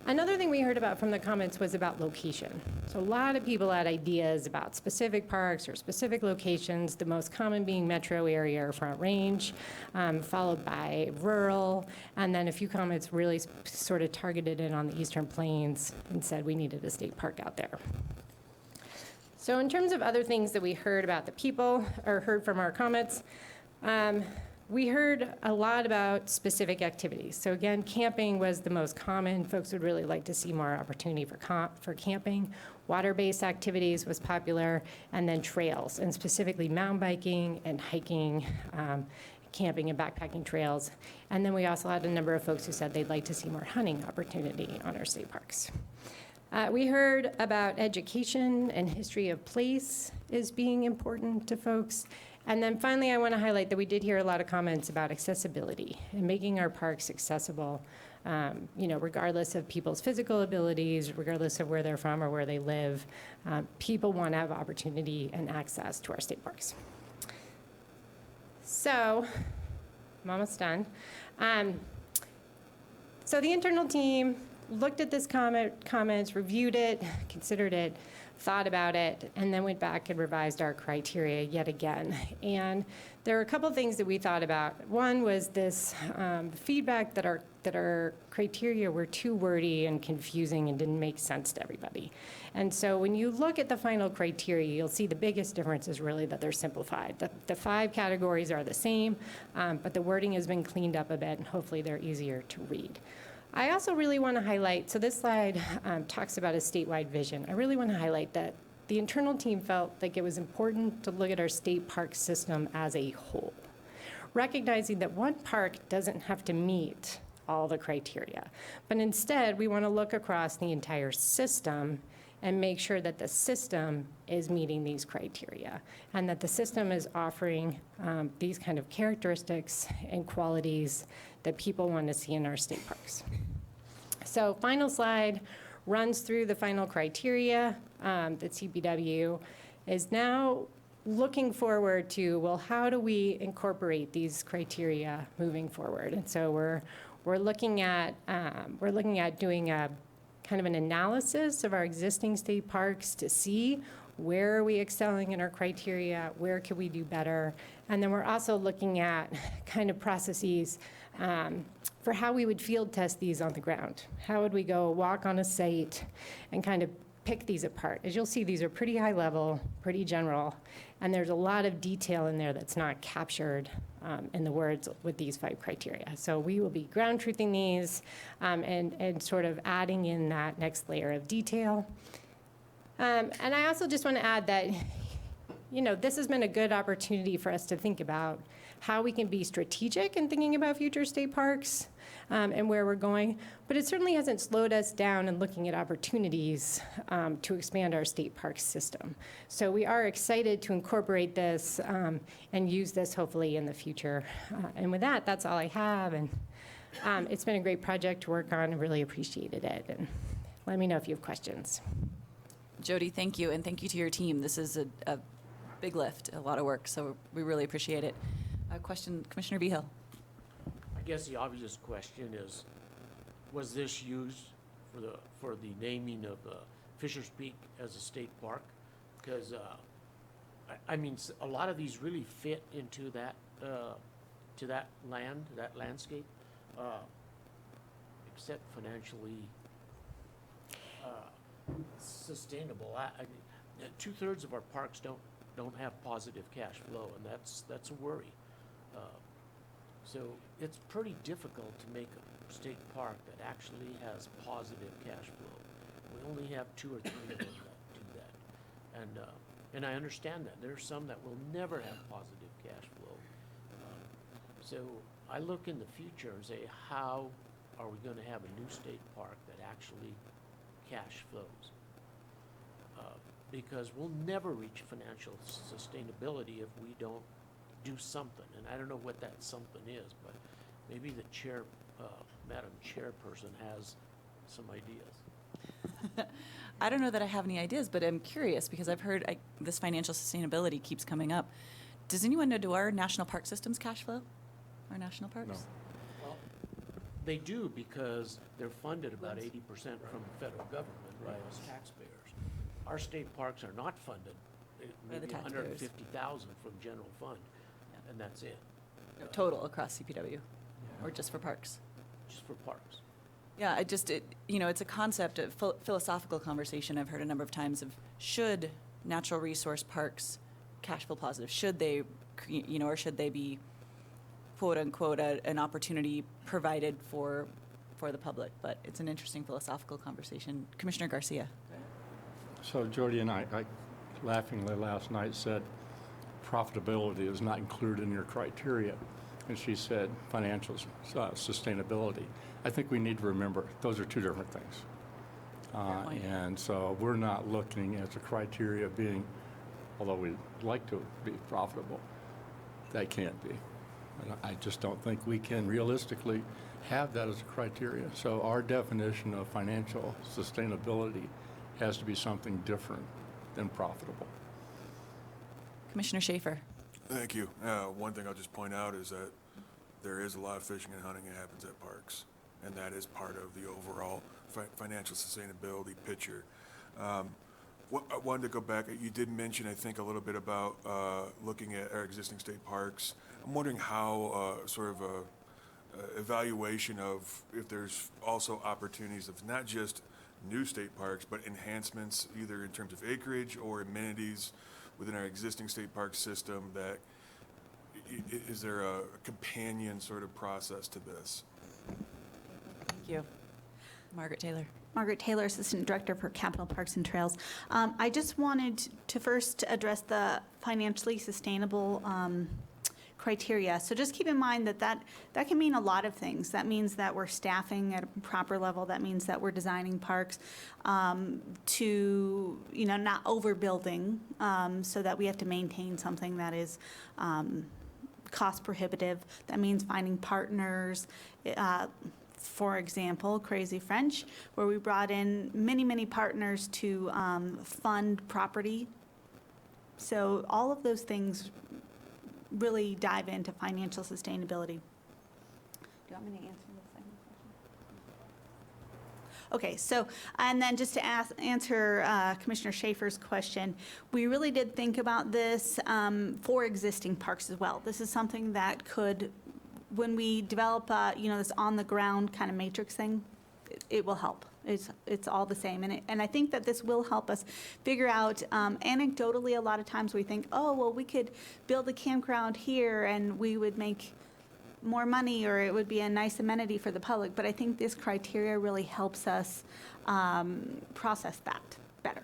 Another thing we heard about from the comments was about location. So a lot of people had ideas about specific parks or specific locations, the most common being metro area or Front Range, followed by rural, and then a few comments really sort of targeted in on the Eastern Plains and said we needed a state park out there. So in terms of other things that we heard about the people, or heard from our comments, we heard a lot about specific activities. So again, camping was the most common. Folks would really like to see more opportunity for camping. Water-based activities was popular, and then trails, and specifically mountain biking and hiking, camping and backpacking trails. And then we also had a number of folks who said they'd like to see more hunting opportunity on our state parks. We heard about education and history of place as being important to folks. And then finally, I want to highlight that we did hear a lot of comments about accessibility and making our parks accessible, regardless of people's physical abilities, regardless of where they're from or where they live. People want to have opportunity and access to our state parks. So, I'm almost done. So the internal team looked at this comments, reviewed it, considered it, thought about it, and then went back and revised our criteria yet again. And there are a couple things that we thought about. One was this feedback that our criteria were too wordy and confusing and didn't make sense to everybody. And so when you look at the final criteria, you'll see the biggest difference is really that they're simplified. The 5 categories are the same, but the wording has been cleaned up a bit, and hopefully they're easier to read. I also really want to highlight, so this slide talks about a statewide vision. I really want to highlight that the internal team felt like it was important to look at our state park system as a whole, recognizing that one park doesn't have to meet all the criteria, but instead we want to look across the entire system and make sure that the system is meeting these criteria and that the system is offering these kind of characteristics and qualities that people want to see in our state parks. So final slide runs through the final criteria that CPW is now looking forward to, well, how do we incorporate these criteria moving forward? And so we're looking at doing a kind of an analysis of our existing state parks to see where are we excelling in our criteria, where could we do better, and then we're also looking at kind of processes for how we would field test these on the ground. How would we go walk on a site and kind of pick these apart? As you'll see, these are pretty high level, pretty general, and there's a lot of detail in there that's not captured in the words with these 5 criteria. So we will be ground truthing these and sort of adding in that next layer of detail. And I also just want to add that, this has been a good opportunity for us to think about how we can be strategic in thinking about future state parks and where we're going. But it certainly hasn't slowed us down in looking at opportunities to expand our state park system. So we are excited to incorporate this and use this hopefully in the future. And with that, that's all I have. And it's been a great project to work on. I really appreciated it. And let me know if you have questions. Jody, thank you, and thank you to your team. This is a big lift, a lot of work, so we really appreciate it. A question, Commissioner Behill. I guess the obvious question is, was this used for the naming of Fisher's Peak as a state park? Because I mean, a lot of these really fit into that to that landscape, except financially sustainable. Two-thirds of our parks don't have positive cash flow, and that's a worry. So it's pretty difficult to make a state park that actually has positive cash flow. We only have 2 or 3 of them that do that, and I understand that there are some that will never have positive cash flow. So I look in the future and say, how are we going to have a new state park that actually cash flows? Because we'll never reach financial sustainability if we don't do something. And I don't know what that something is, but maybe the chair, Madam Chairperson has some ideas. I don't know that I have any ideas, but I'm curious because I've heard this financial sustainability keeps coming up. Does anyone know, do our national park systems cash flow? Our national parks? No. Well, they do because they're funded about 80% from the federal government by us taxpayers. Our state parks are not funded, By the maybe taxpayers. $150,000 from general fund, Yeah. and that's it, No, total across CPW, or just for parks? just for parks. Yeah, it's a concept, a philosophical conversation I've heard a number of times of should natural resource parks cash flow positive? Should they, or should they be quote unquote an opportunity provided for the public? But it's an interesting philosophical conversation. Commissioner Garcia. So Jody and I laughingly last night said profitability is not included in your criteria. And she said financial sustainability. I think we need to remember those are 2 different things. point. And so we're not looking at the criteria being, although we'd like to be profitable, that can't be. And I just don't think we can realistically have that as a criteria. So our definition of financial sustainability has to be something different than profitable. Commissioner Schaefer. Thank you. One thing I'll just point out is that there is a lot of fishing and hunting that happens at parks, and that is part of the overall financial sustainability picture. I wanted to go back. You did mention, I think, a little bit about looking at our existing state parks. I'm wondering how sort of a evaluation of if there's also opportunities of not just new state parks, but enhancements either in terms of acreage or amenities within our existing state park system. That is there a companion sort of process to this? Thank you. Margaret Taylor. Margaret Taylor, Assistant Director for Capital Parks and Trails. I just wanted to first address the financially sustainable criteria. So just keep in mind that can mean a lot of things. That means that we're staffing at a proper level. That means that we're designing parks to, not overbuilding so that we have to maintain something that is cost prohibitive. That means finding partners. For example, Crazy French, where we brought in many, many partners to fund property So all of those things really dive into financial sustainability. Do you want me to answer the second question? Okay, so, and then just to answer Commissioner Schaefer's question, we really did think about this for existing parks as well. This is something that could, when we develop, this on-the-ground kind of matrix thing, it will help. It's all the same. And I think that this will help us figure out, anecdotally, a lot of times we think, oh, well, we could build a campground here and we would make more money, or it would be a nice amenity for the public. But I think this criteria really helps us process that better.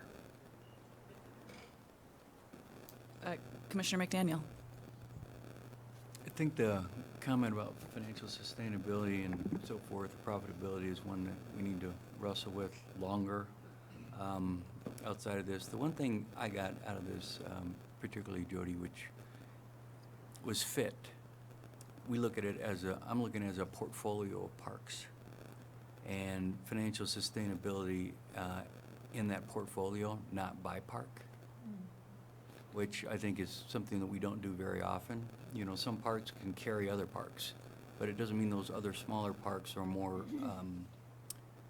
Commissioner McDaniel. I think the comment about financial sustainability and so forth, profitability, is one that we need to wrestle with longer. Outside of this, the one thing I got out of this, particularly Jody, which was fit. We look at it as I'm looking at it as a portfolio of parks, and financial sustainability in that portfolio, not by park, which I think is something that we don't do very often. You know, some parks can carry other parks, but it doesn't mean those other smaller parks or more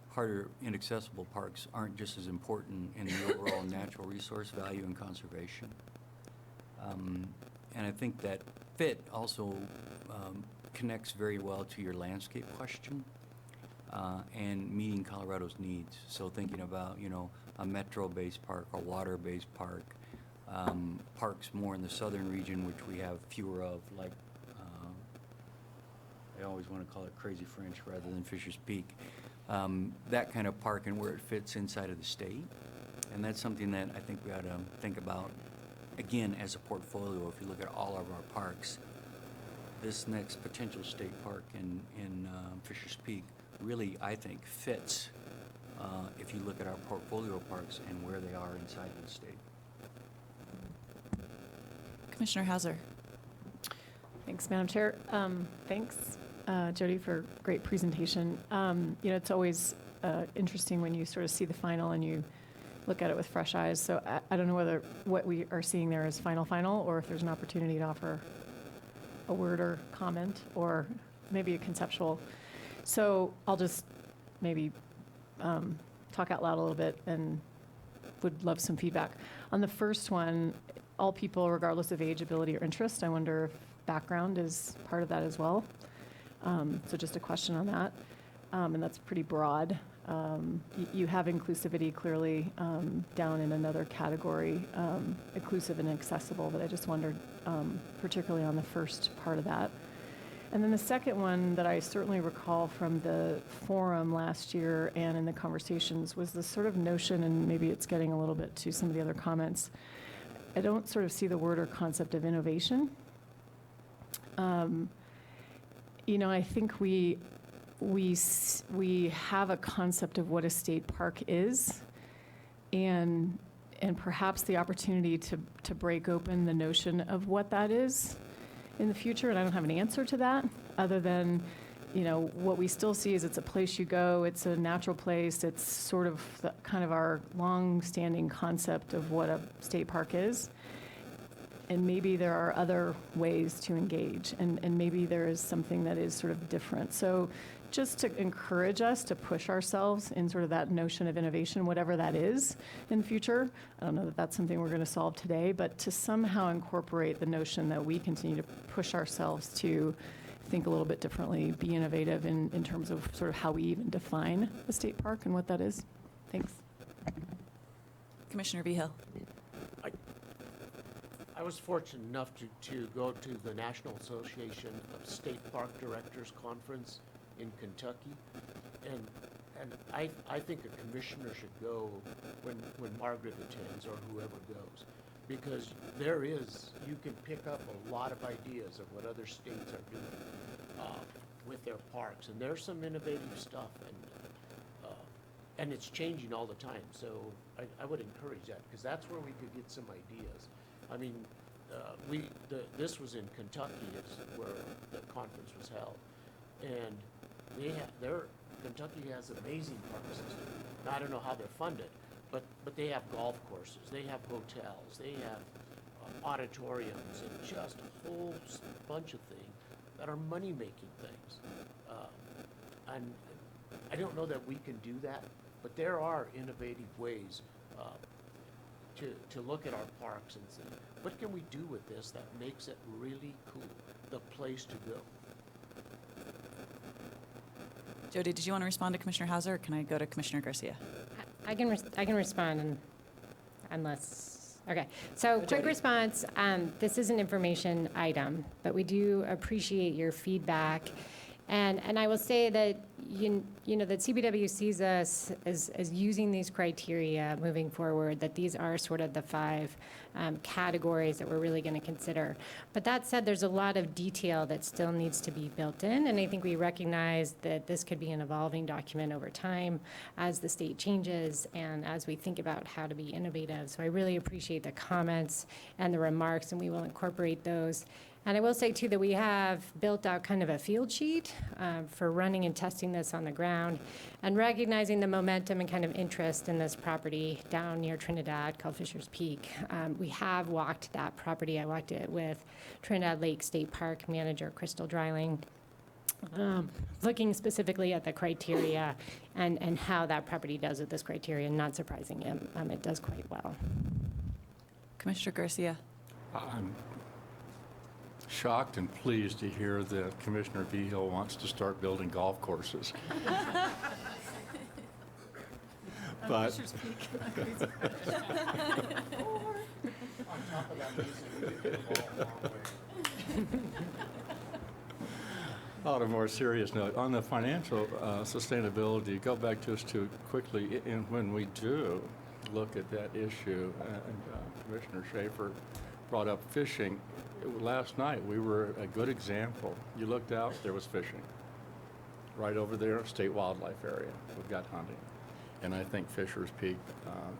harder inaccessible parks aren't just as important in the overall natural resource value and conservation. And I think that fit also connects very well to your landscape question and meeting Colorado's needs. So thinking about, a metro-based park, a water-based park, parks more in the southern region, which we have fewer of, like, I always want to call it Crazy French rather than Fisher's Peak. That kind of park and where it fits inside of the state. And that's something that I think we ought to think about, again, as a portfolio. If you look at all of our parks, this next potential state park in Fisher's Peak really, I think, fits if you look at our portfolio parks and where they are inside of the state. Commissioner Hauser. Thanks, Madam Chair. Thanks, Jody, for great presentation. It's always interesting when you sort of see the final and you look at it with fresh eyes. So I don't know whether what we are seeing there is final, or if there's an opportunity to offer a word or comment, or maybe a conceptual. So I'll just maybe talk out loud a little bit and would love some feedback. On the first one, all people, regardless of age, ability, or interest, I wonder if background is part of that as well. So just a question on that. And that's pretty broad. You have inclusivity clearly down in another category, inclusive and accessible, but I just wondered particularly on the first part of that. And then the second one that I certainly recall from the forum last year and in the conversations was this sort of notion, and maybe it's getting a little bit to some of the other comments, I don't sort of see the word or concept of innovation. I think we have a concept of what a state park is, and perhaps the opportunity to break open the notion of what that is in the future. And I don't have an answer to that, other than, what we still see is it's a place you go, it's a natural place, it's sort of kind of our long-standing concept of what a state park is. And maybe there are other ways to engage, and maybe there is something that is sort of different. So just to encourage us to push ourselves in sort of that notion of innovation, whatever that is in the future. I don't know that that's something we're going to solve today, but to somehow incorporate the notion that we continue to push ourselves to think a little bit differently, be innovative in terms of sort of how we even define a state park and what that is. Thanks. Commissioner Vihil. I was fortunate enough to go to the National Association of State Park Directors Conference in Kentucky, and I think a commissioner should go when Margaret attends or whoever goes, because you can pick up a lot of ideas of what other states are doing with their parks, and there's some innovative stuff, and it's changing all the time. So I would encourage that, because that's where we could get some ideas. I mean, this was in Kentucky, is where the conference was held, and Kentucky has amazing park system. Now, I don't know how they're funded, but they have golf courses, they have hotels, they have auditoriums and just a whole bunch of things that are money-making things. And I don't know that we can do that, but there are innovative ways to look at our parks and say, what can we do with this that makes it really cool, the place to go? Jody, did you want to respond to Commissioner Hauser, or can I go to Commissioner Garcia? I can respond unless, okay. So quick Jody. response, this is an information item, but we do appreciate your feedback. And I will say that, you know, that CBW sees us as using these criteria moving forward, that these are sort of the 5 categories that we're really going to consider. But that said, there's a lot of detail that still needs to be built in, and I think we recognize that this could be an evolving document over time as the state changes and as we think about how to be innovative. So I really appreciate the comments and the remarks, and we will incorporate those. And I will say, too, that we have built out kind of a field sheet for running and testing this on the ground and recognizing the momentum and kind of interest in this property down near Trinidad called Fisher's Peak. We have walked that property. I walked it with Trinidad Lake State Park Manager Crystal Dreiling, looking specifically at the criteria and how that property does with this criteria. Not surprising, it does quite well. Commissioner Garcia. I'm shocked and pleased to hear that Commissioner Vigil wants to start building golf courses. But on a more serious note, on the financial sustainability, go back just too quickly, and when we do look at that issue, and Commissioner Schaefer brought up fishing. Last night, we were a good example. You looked out, there was fishing. Right over there, state wildlife area. We've got hunting. And I think Fisher's Peak,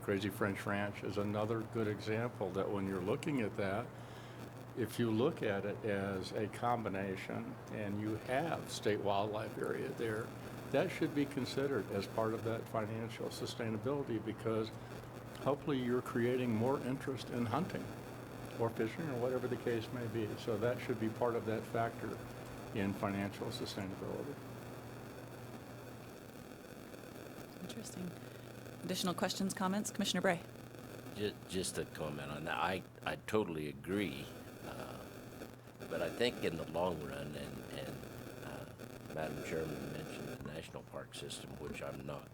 Crazy French Ranch is another good example that when you're looking at that, if you look at it as a combination and you have state wildlife area there, that should be considered as part of that financial sustainability, because hopefully you're creating more interest in hunting or fishing or whatever the case may be. So that should be part of that factor in financial sustainability. Interesting. Additional questions, comments? Commissioner Bray. Just a comment on that. I totally agree. But I think in the long run, and Madam Chairman mentioned the National Park System, which I'm not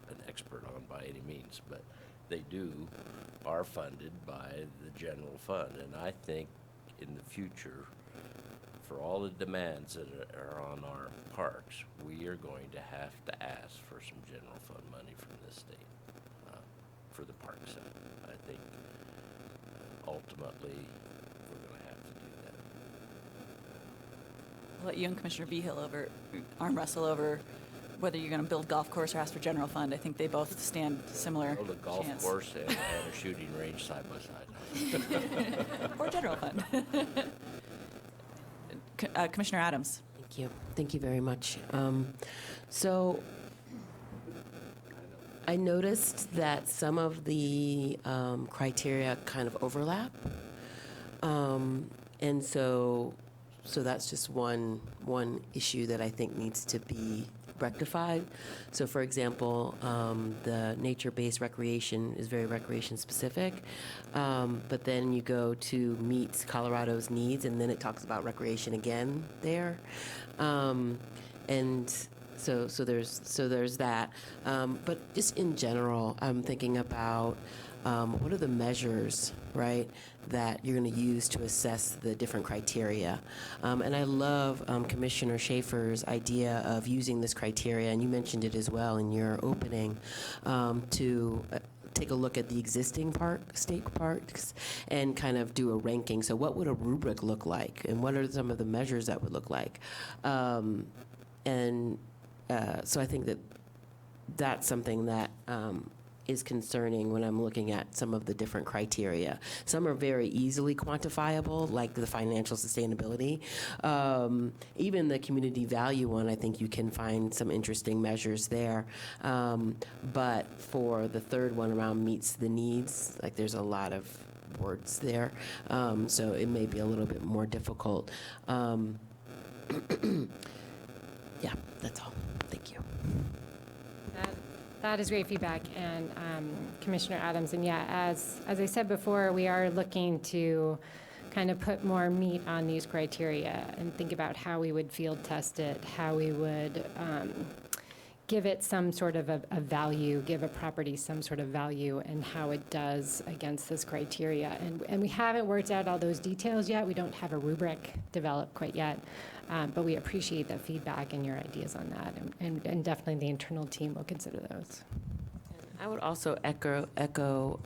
an expert on by any means, but they are funded by the general fund. And I think in the future, for all the demands that are on our parks, we are going to have to ask for some general fund money from the state for the park center. I think ultimately we're going to have to do that. I'll let you and Commissioner Vigil arm wrestle over whether you're going to build golf course or ask for general fund. I think they both stand similar Build a golf chance. course and a shooting range side by side. Or general fund. Commissioner Adams. Thank you. Thank you very much. So I noticed that some of the criteria kind of overlap. And so that's just one issue that I think needs to be rectified. So for example, the nature-based recreation is very recreation specific, but then you go to meets Colorado's needs, and then it talks about recreation again there. And so there's that. But just in general, I'm thinking about what are the measures, right, that you're going to use to assess the different criteria. And I love Commissioner Schaefer's idea of using this criteria, and you mentioned it as well in your opening, to take a look at the existing state parks and kind of do a ranking. So what would a rubric look like, and what are some of the measures that would look like? So I think that's something that is concerning when I'm looking at some of the different criteria. Some are very easily quantifiable, like the financial sustainability. Even the community value one, I think you can find some interesting measures there. But for the third one around meets the needs, like there's a lot of sideboards there, so it may be a little bit more difficult. Yeah, that's all. Thank you. That is great feedback, and Commissioner Adams, and yeah, as I said before, we are looking to kind of put more meat on these criteria and think about how we would field test it, how we would give it some sort of a value, give a property some sort of value, and how it does against this criteria. And we haven't worked out all those details yet. We don't have a rubric developed quite yet, but we appreciate the feedback and your ideas on that, and definitely the internal team will consider those. I would also echo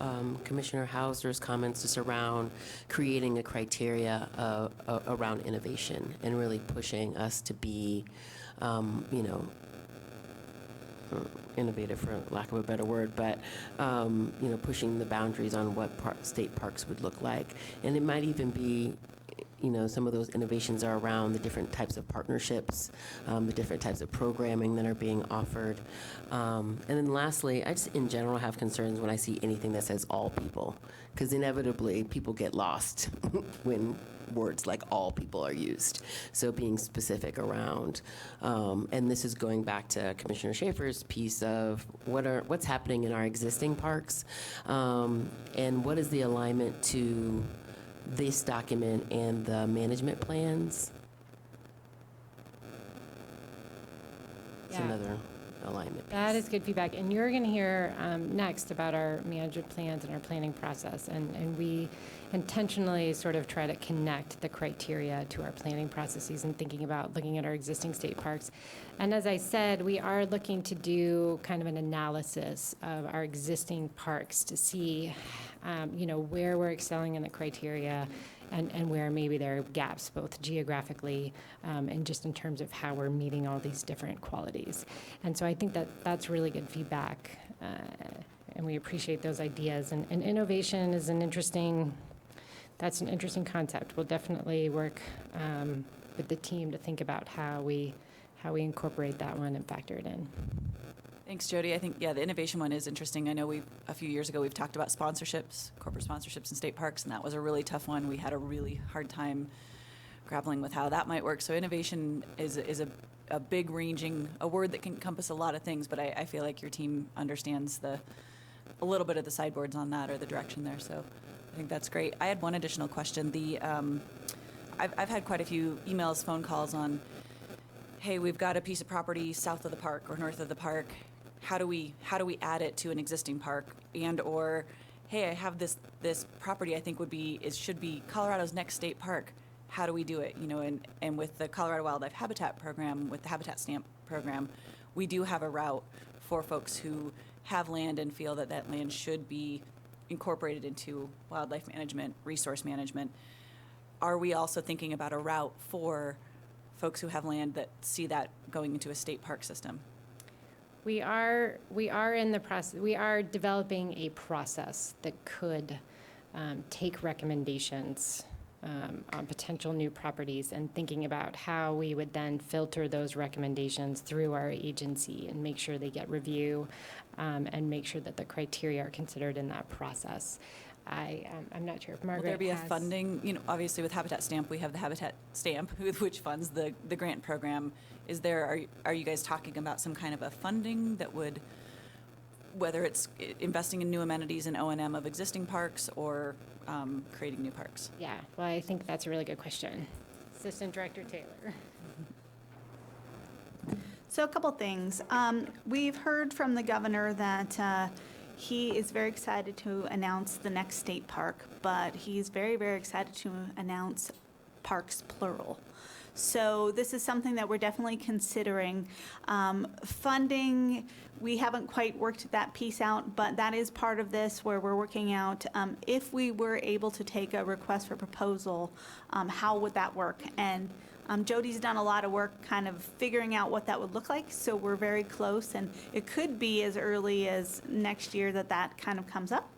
Commissioner Hauser's comments just around creating a criteria around innovation and really pushing us to be, innovative, for lack of a better word, but pushing the boundaries on what state parks would look like. And it might even be, some of those innovations are around the different types of partnerships, the different types of programming that are being offered. And then lastly, I just in general have concerns when I see anything that says all people, because inevitably people get lost when words like all people are used. So being specific around, and this is going back to Commissioner Schaefer's piece of what's happening in our existing parks, and what is the alignment to this document and the management plans. It's Yeah. another alignment piece. That is good feedback. And you're going to hear next about our management plans and our planning process. And we intentionally sort of try to connect the criteria to our planning processes and thinking about looking at our existing state parks. And as I said, we are looking to do kind of an analysis of our existing parks to see, where we're excelling in the criteria and where maybe there are gaps, both geographically and just in terms of how we're meeting all these different qualities. And so I think that that's really good feedback, and we appreciate those ideas. And innovation is an interesting concept. We'll definitely work with the team to think about how we incorporate that one and factor it in. Thanks, Jody. I think, the innovation one is interesting. I know a few years ago, we've talked about sponsorships, corporate sponsorships in state parks, and that was a really tough one. We had a really hard time grappling with how that might work. So innovation is a big ranging, a word that can encompass a lot of things, but I feel like your team understands a little bit of the sideboards on that or the direction there. So I think that's great. I had one additional question. I've had quite a few emails, phone calls on, hey, we've got a piece of property south of the park or north of the park. How do we add it to an existing park? And or, hey, I have this property I think should be Colorado's next state park. How do we do it? And with the Colorado Wildlife Habitat Program, with the Habitat Stamp Program, we do have a route for folks who have land and feel that land should be incorporated into wildlife management, resource management. Are we also thinking about a route for folks who have land that see that going into a state park system? We are in the process. We are developing a process that could take recommendations on potential new properties and thinking about how we would then filter those recommendations through our agency and make sure they get review and make sure that the criteria are considered in that process. I'm not sure if Margaret Will there be a has- funding, obviously with Habitat Stamp, we have the Habitat Stamp, which funds the grant program. Are you guys talking about some kind of a funding that would, whether it's investing in new amenities and O&M of existing parks or creating new parks? Yeah, well, I think that's a really good question. Assistant Director Taylor. So a couple things. We've heard from the governor that he is very excited to announce the next state park, but he's very, very excited to announce parks plural. So this is something that we're definitely considering. Funding, we haven't quite worked that piece out, but that is part of this where we're working out if we were able to take a request for proposal, how would that work? And Jody's done a lot of work kind of figuring out what that would look like, so we're very close, and it could be as early as next year that kind of comes up.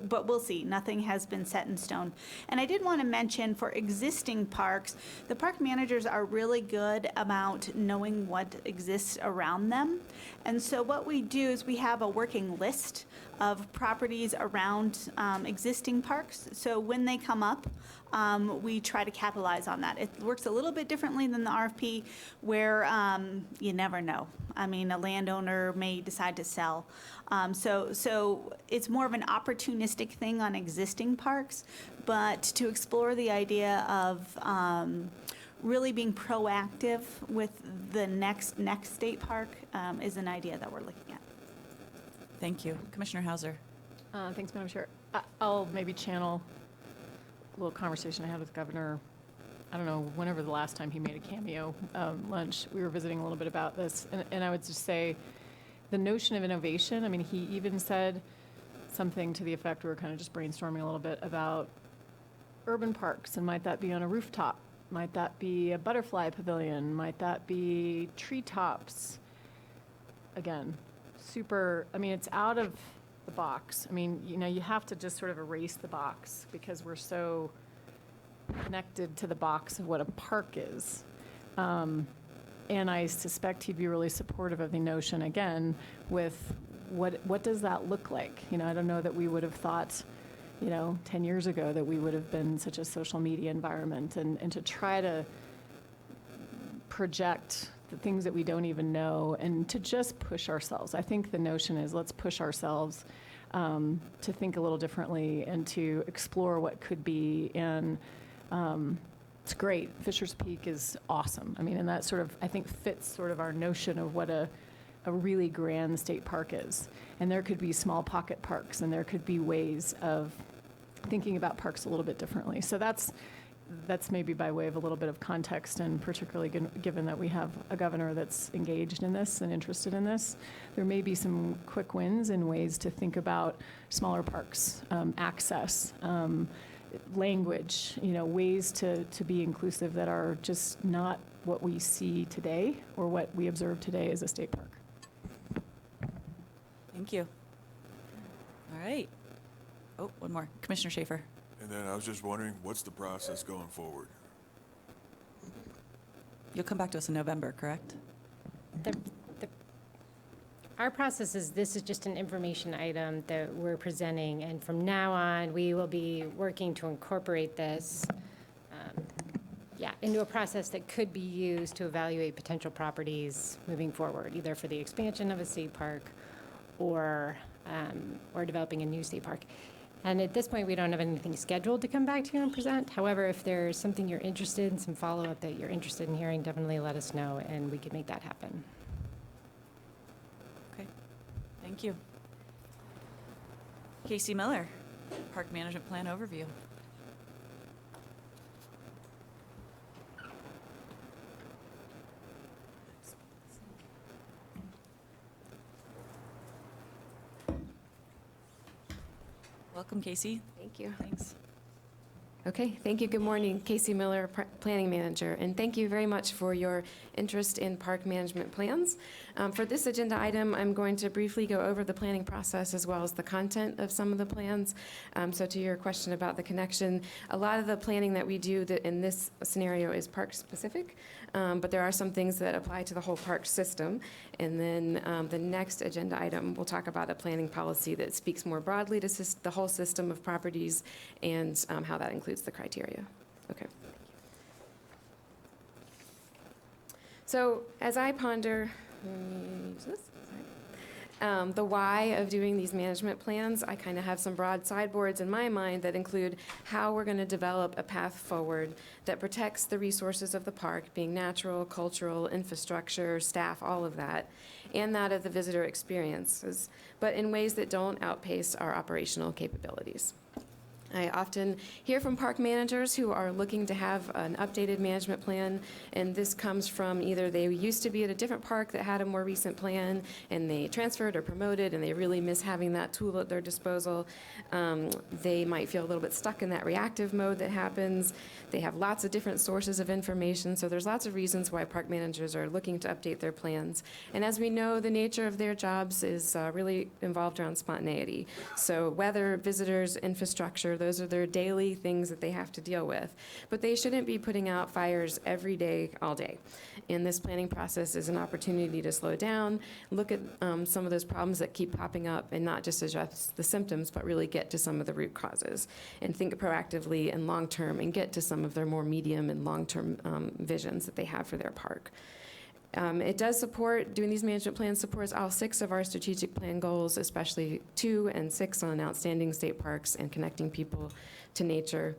but we'll see. Nothing has been set in stone. And I did want to mention for existing parks, the park managers are really good about knowing what exists around them. And so what we do is we have a working list of properties around existing parks. So when they come up, we try to capitalize on that. It works a little bit differently than the RFP, where you never know. I mean, a landowner may decide to sell. So it's more of an opportunistic thing on existing parks, but to explore the idea of really being proactive with the next state park is an idea that we're looking at. Thank you. Commissioner Hauser. Thanks, Madam Chair. I'll maybe channel a little conversation I had with the governor, I don't know, whenever the last time he made a cameo lunch, we were visiting a little bit about this. And I would just say the notion of innovation, I mean, he even said something to the effect, we were kind of just brainstorming a little bit about urban parks, and might that be on a rooftop? Might that be a butterfly pavilion? Might that be treetops? Again, super, I mean, it's out of the box. I mean, you know, you have to just sort of erase the box because we're so connected to the box of what a park is. And I suspect he'd be really supportive of the notion, again, with what does that look like? You know, I don't know that we would have thought, you know, 10 years ago that we would have been such a social media environment, and to try to project the things that we don't even know and to just push ourselves. I think the notion is let's push ourselves to think a little differently and to explore what could be. And it's great. Fisher's Peak is awesome. I mean, and that sort of, I think, fits sort of our notion of what a really grand state park is. And there could be small pocket parks, and there could be ways of thinking about parks a little bit differently. So that's maybe by way of a little bit of context, and particularly given that we have a governor that's engaged in this and interested in this, there may be some quick wins in ways to think about smaller parks, access, language, you know, ways to be inclusive that are just not what we see today or what we observe today as a state park. Thank you. All right. Oh, one more. Commissioner Schaefer. And then I was just wondering, what's the process going forward? You'll come back to us in November, correct? Our process is, this is just an information item that we're presenting, and from now on, we will be working to incorporate this, into a process that could be used to evaluate potential properties moving forward, either for the expansion of a state park or developing a new state park. And at this point, we don't have anything scheduled to come back to you and present. However, if there's something you're interested in, some follow-up that you're interested in hearing, definitely let us know, and we can make that happen. Okay. Thank you. Casey Miller, Park Management Plan Overview. Welcome, Casey. Thank you. Thanks. Okay, thank you. Good morning. Casey Miller, Planning Manager, and thank you very much for your interest in park management plans. For this agenda item, I'm going to briefly go over the planning process as well as the content of some of the plans. So to your question about the connection, a lot of the planning that we do in this scenario is park specific, but there are some things that apply to the whole park system. And then the next agenda item, we'll talk about a planning policy that speaks more broadly to the whole system of properties and how that includes the criteria. Okay. So as I ponder, the why of doing these management plans, I kind of have some broad sideboards in my mind that include how we're going to develop a path forward that protects the resources of the park, being natural, cultural, infrastructure, staff, all of that, and that of the visitor experiences, but in ways that don't outpace our operational capabilities. I often hear from park managers who are looking to have an updated management plan, and this comes from either they used to be at a different park that had a more recent plan, and they transferred or promoted, and they really miss having that tool at their disposal. They might feel a little bit stuck in that reactive mode that happens. They have lots of different sources of information, so there's lots of reasons why park managers are looking to update their plans. And as we know, the nature of their jobs is really involved around spontaneity. So weather, visitors, infrastructure, those are their daily things that they have to deal with. But they shouldn't be putting out fires every day, all day. And this planning process is an opportunity to slow down, look at some of those problems that keep popping up, and not just address the symptoms, but really get to some of the root causes, and think proactively and long-term, and get to some of their more medium and long-term visions that they have for their park. It does support, doing these management plans supports all 6 of our strategic plan goals, especially 2 and 6 on outstanding state parks and connecting people to nature.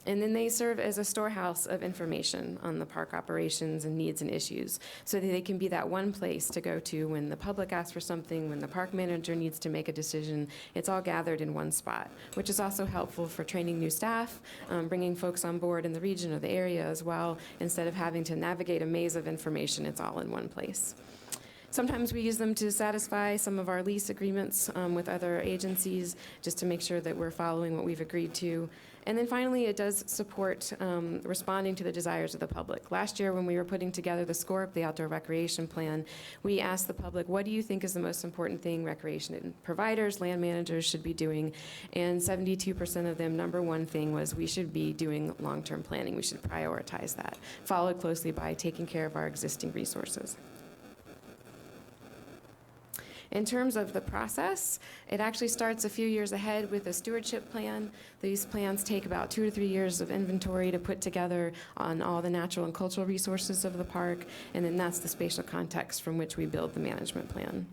And then they serve as a storehouse of information on the park operations and needs and issues, so that they can be that one place to go to when the public asks for something, when the park manager needs to make a decision. It's all gathered in one spot, which is also helpful for training new staff, bringing folks on board in the region or the area as well. Instead of having to navigate a maze of information, it's all in one place. Sometimes we use them to satisfy some of our lease agreements with other agencies, just to make sure that we're following what we've agreed to. And then finally, it does support responding to the desires of the public. Last year, when we were putting together the SCORP, the Outdoor Recreation Plan, we asked the public, what do you think is the most important thing recreation providers, land managers should be doing? And 72% of them, number one thing was we should be doing long-term planning. We should prioritize that, followed closely by taking care of our existing resources. In terms of the process, it actually starts a few years ahead with a stewardship plan. These plans take about 2 to 3 years of inventory to put together on all the natural and cultural resources of the park, and then that's the spatial context from which we build the management plan.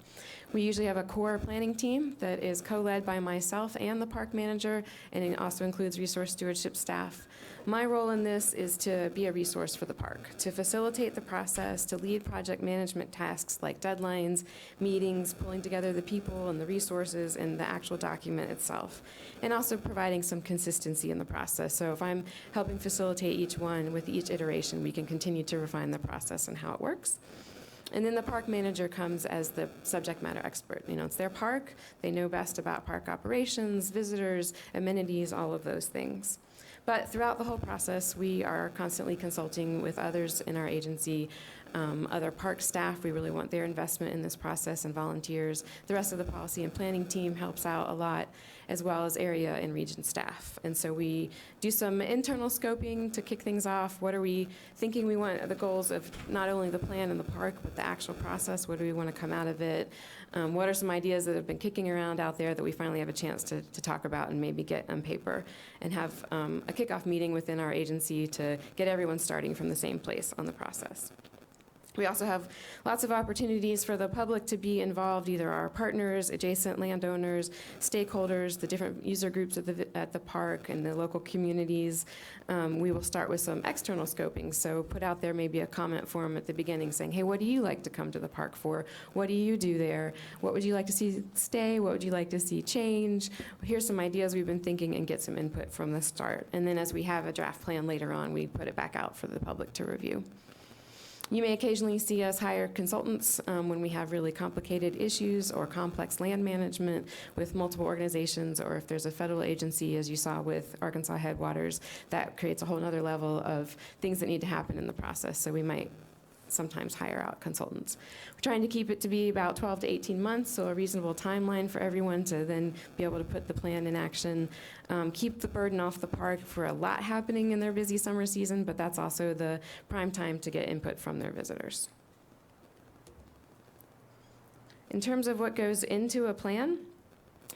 We usually have a core planning team that is co-led by myself and the park manager, and it also includes resource stewardship staff. My role in this is to be a resource for the park, to facilitate the process, to lead project management tasks like deadlines, meetings, pulling together the people and the resources and the actual document itself, and also providing some consistency in the process. So if I'm helping facilitate each one with each iteration, we can continue to refine the process and how it works. And then the park manager comes as the subject matter expert. You know, it's their park. They know best about park operations, visitors, amenities, all of those things. But throughout the whole process, we are constantly consulting with others in our agency, other park staff. We really want their investment in this process, and volunteers. The rest of the policy and planning team helps out a lot, as well as area and region staff. And so we do some internal scoping to kick things off. What are we thinking we want, the goals of not only the plan and the park, but the actual process? What do we want to come out of it? What are some ideas that have been kicking around out there that we finally have a chance to talk about and maybe get on paper, and have a kickoff meeting within our agency to get everyone starting from the same place on the process. We also have lots of opportunities for the public to be involved, either our partners, adjacent landowners, stakeholders, the different user groups at the park and the local communities. We will start with some external scoping, so put out there maybe a comment form at the beginning saying, hey, what do you like to come to the park for? What do you do there? What would you like to see stay? What would you like to see change? Here's some ideas we've been thinking, and get some input from the start. And then as we have a draft plan later on, we put it back out for the public to review. You may occasionally see us hire consultants when we have really complicated issues or complex land management with multiple organizations, or if there's a federal agency, as you saw with Arkansas Headwaters, that creates a whole other level of things that need to happen in the process. So we might sometimes hire out consultants. We're trying to keep it to be about 12 to 18 months, so a reasonable timeline for everyone to then be able to put the plan in action. Keep the burden off the park for a lot happening in their busy summer season, but that's also the prime time to get input from their visitors. In terms of what goes into a plan,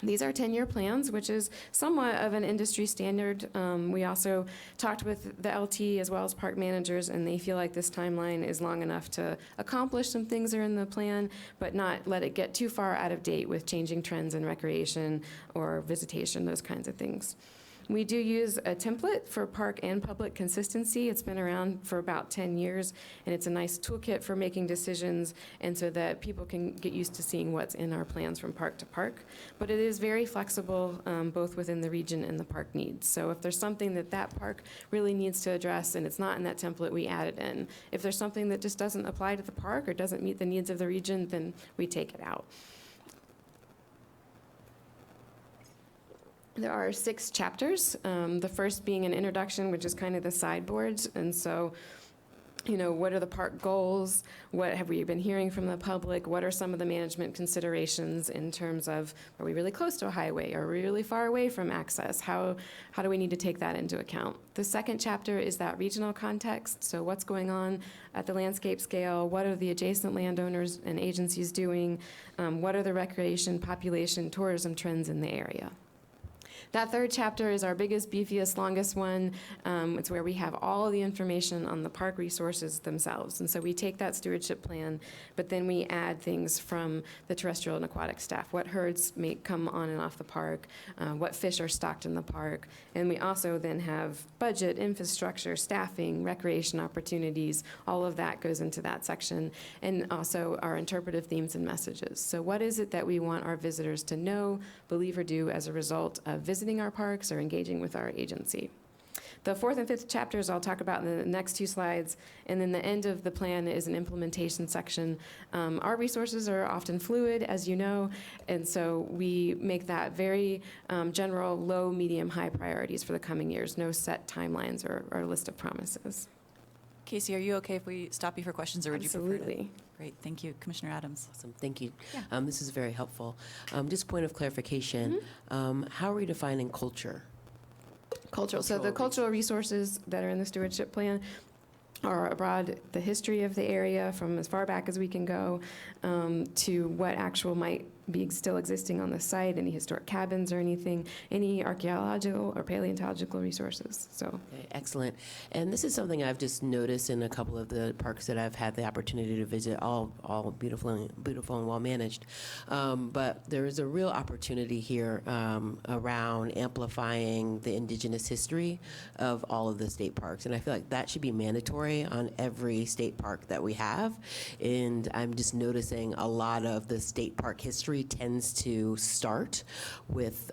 these are 10-year plans, which is somewhat of an industry standard. We also talked with the LT as well as park managers, and they feel like this timeline is long enough to accomplish some things that are in the plan, but not let it get too far out of date with changing trends in recreation or visitation, those kinds of things. We do use a template for park and public consistency. It's been around for about 10 years, and it's a nice toolkit for making decisions and so that people can get used to seeing what's in our plans from park to park. But it is very flexible, both within the region and the park needs. So if there's something that that park really needs to address and it's not in that template, we add it in. If there's something that just doesn't apply to the park or doesn't meet the needs of the region, then we take it out. There are 6 chapters, the first being an introduction, which is kind of the sideboards. And so, what are the park goals? What have we been hearing from the public? What are some of the management considerations in terms of, are we really close to a highway? Are we really far away from access? How do we need to take that into account? The second chapter is that regional context. So what's going on at the landscape scale? What are the adjacent landowners and agencies doing? What are the recreation, population, tourism trends in the area? That third chapter is our biggest, beefiest, longest one. It's where we have all the information on the park resources themselves. And so we take that stewardship plan, but then we add things from the terrestrial and aquatic staff. What herds may come on and off the park, what fish are stocked in the park. And we also then have budget, infrastructure, staffing, recreation opportunities. All of that goes into that section. And also our interpretive themes and messages. So what is it that we want our visitors to know, believe, or do as a result of visiting our parks or engaging with our agency? The fourth and fifth chapters I'll talk about in the next 2 slides, and then the end of the plan is an implementation section. Our resources are often fluid, as you know, and so we make that very general, low, medium, high priorities for the coming years, no set timelines or list of promises. Casey, are you okay if we stop you for questions, or would you prefer to? Absolutely. Great, thank you. Commissioner Adams. Awesome, thank you. Yeah. This is very helpful. Just point of clarification, how are we defining culture? Cultural. So the cultural resources that are in the stewardship plan are abroad, the history of the area from as far back as we can go, to what actual might be still existing on the site, any historic cabins or anything, any archaeological or paleontological resources. So Okay, excellent. And this is something I've just noticed in a couple of the parks that I've had the opportunity to visit, all beautiful and well managed. But there is a real opportunity here around amplifying the indigenous history of all of the state parks. And I feel like that should be mandatory on every state park that we have. And I'm just noticing a lot of the state park history tends to start with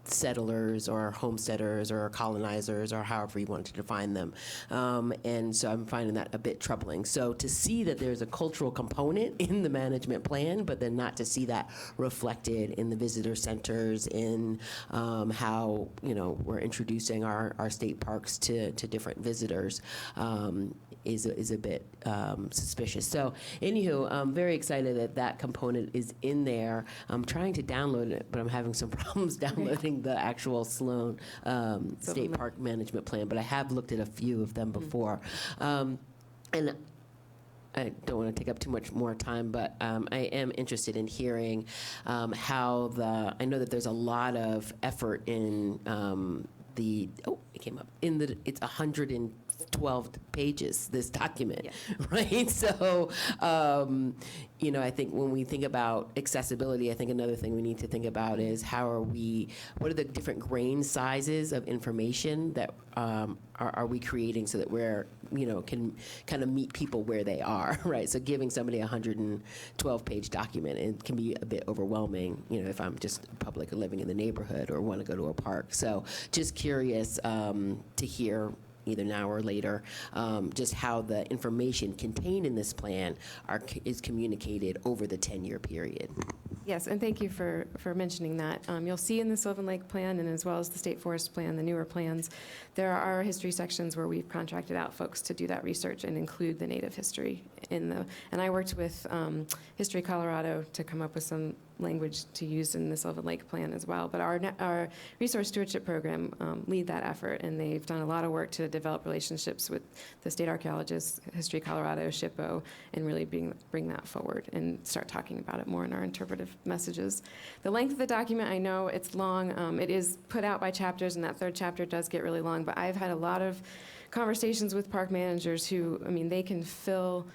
settlers or homesteaders or colonizers or however you want to define them. And so I'm finding that a bit troubling. So to see that there's a cultural component in the management plan, but then not to see that reflected in the visitor centers, in how we're introducing our state parks to different visitors, is a bit suspicious. So anywho, I'm very excited that component is in there. I'm trying to download it, but I'm having some problems downloading the actual Sloan State Park Management Plan, but I have looked at a few of them before. And I don't want to take up too much more time, but I am interested in hearing how I know that there's a lot of effort in it came up. It's 112 pages, this document, right? So, I think when we think about accessibility, I think another thing we need to think about is what are the different grain sizes of information that are we creating so that we're, can kind of meet people where they are, right? So giving somebody a 112-page document, it can be a bit overwhelming, if I'm just public or living in the neighborhood or want to go to a park. So just curious to hear either now or later, just how the information contained in this plan is communicated over the 10-year period. yes, and thank you for mentioning that. You'll see in the Sylvan Lake Plan and as well as the State Forest Plan, the newer plans, there are history sections where we've contracted out folks to do that research and include the Native history and I worked with History Colorado to come up with some language to use in the Sylvan Lake Plan as well. But our resource stewardship program lead that effort, and they've done a lot of work to develop relationships with the state archaeologists, History Colorado, SHPO, and really bring that forward and start talking about it more in our interpretive messages. The length of the document, I know it's long. It is put out by chapters, and that third chapter does get really long, but I've had a lot of conversations with park managers who, they can fill.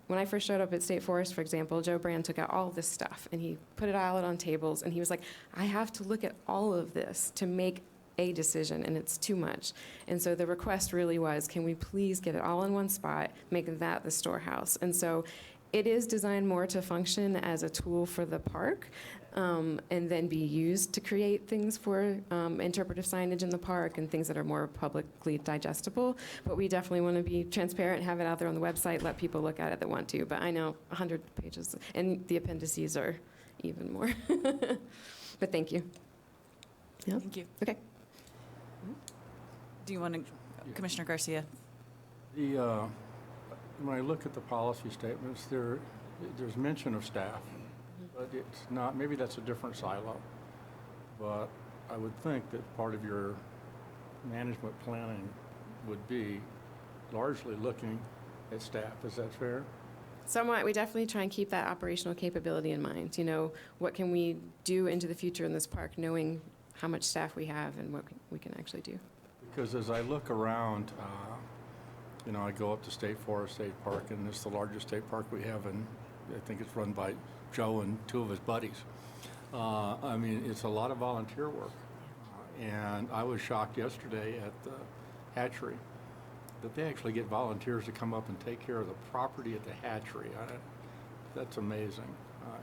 When I first showed up at State Forest, for example, Joe Brand took out all of this stuff and he put it all out on tables and he was like, I have to look at all of this to make a decision, and it's too much. And so the request really was, can we please get it all in one spot, make that the storehouse? And so it is designed more to function as a tool for the park, and then be used to create things for interpretive signage in the park and things that are more publicly digestible. But we definitely want to be transparent, have it out there on the website, let people look at it that want to. But I know 100 pages, and the appendices are even more. But thank you. Yeah. Thank you. Okay. Do you want to, Commissioner Garcia? When I look at the policy statements, there's mention of staff, but it's not, maybe that's a different silo. But I would think that part of your management planning would be largely looking at staff. Is that fair? Somewhat, we definitely try and keep that operational capability in mind. You know, what can we do into the future in this park, knowing how much staff we have and what we can actually do. Because as I look around, you know, I go up to State Forest State Park, and it's the largest state park we have, and I think it's run by Joe and two of his buddies. I mean, it's a lot of volunteer work. And I was shocked yesterday at the hatchery that they actually get volunteers to come up and take care of the property at the hatchery. That's amazing.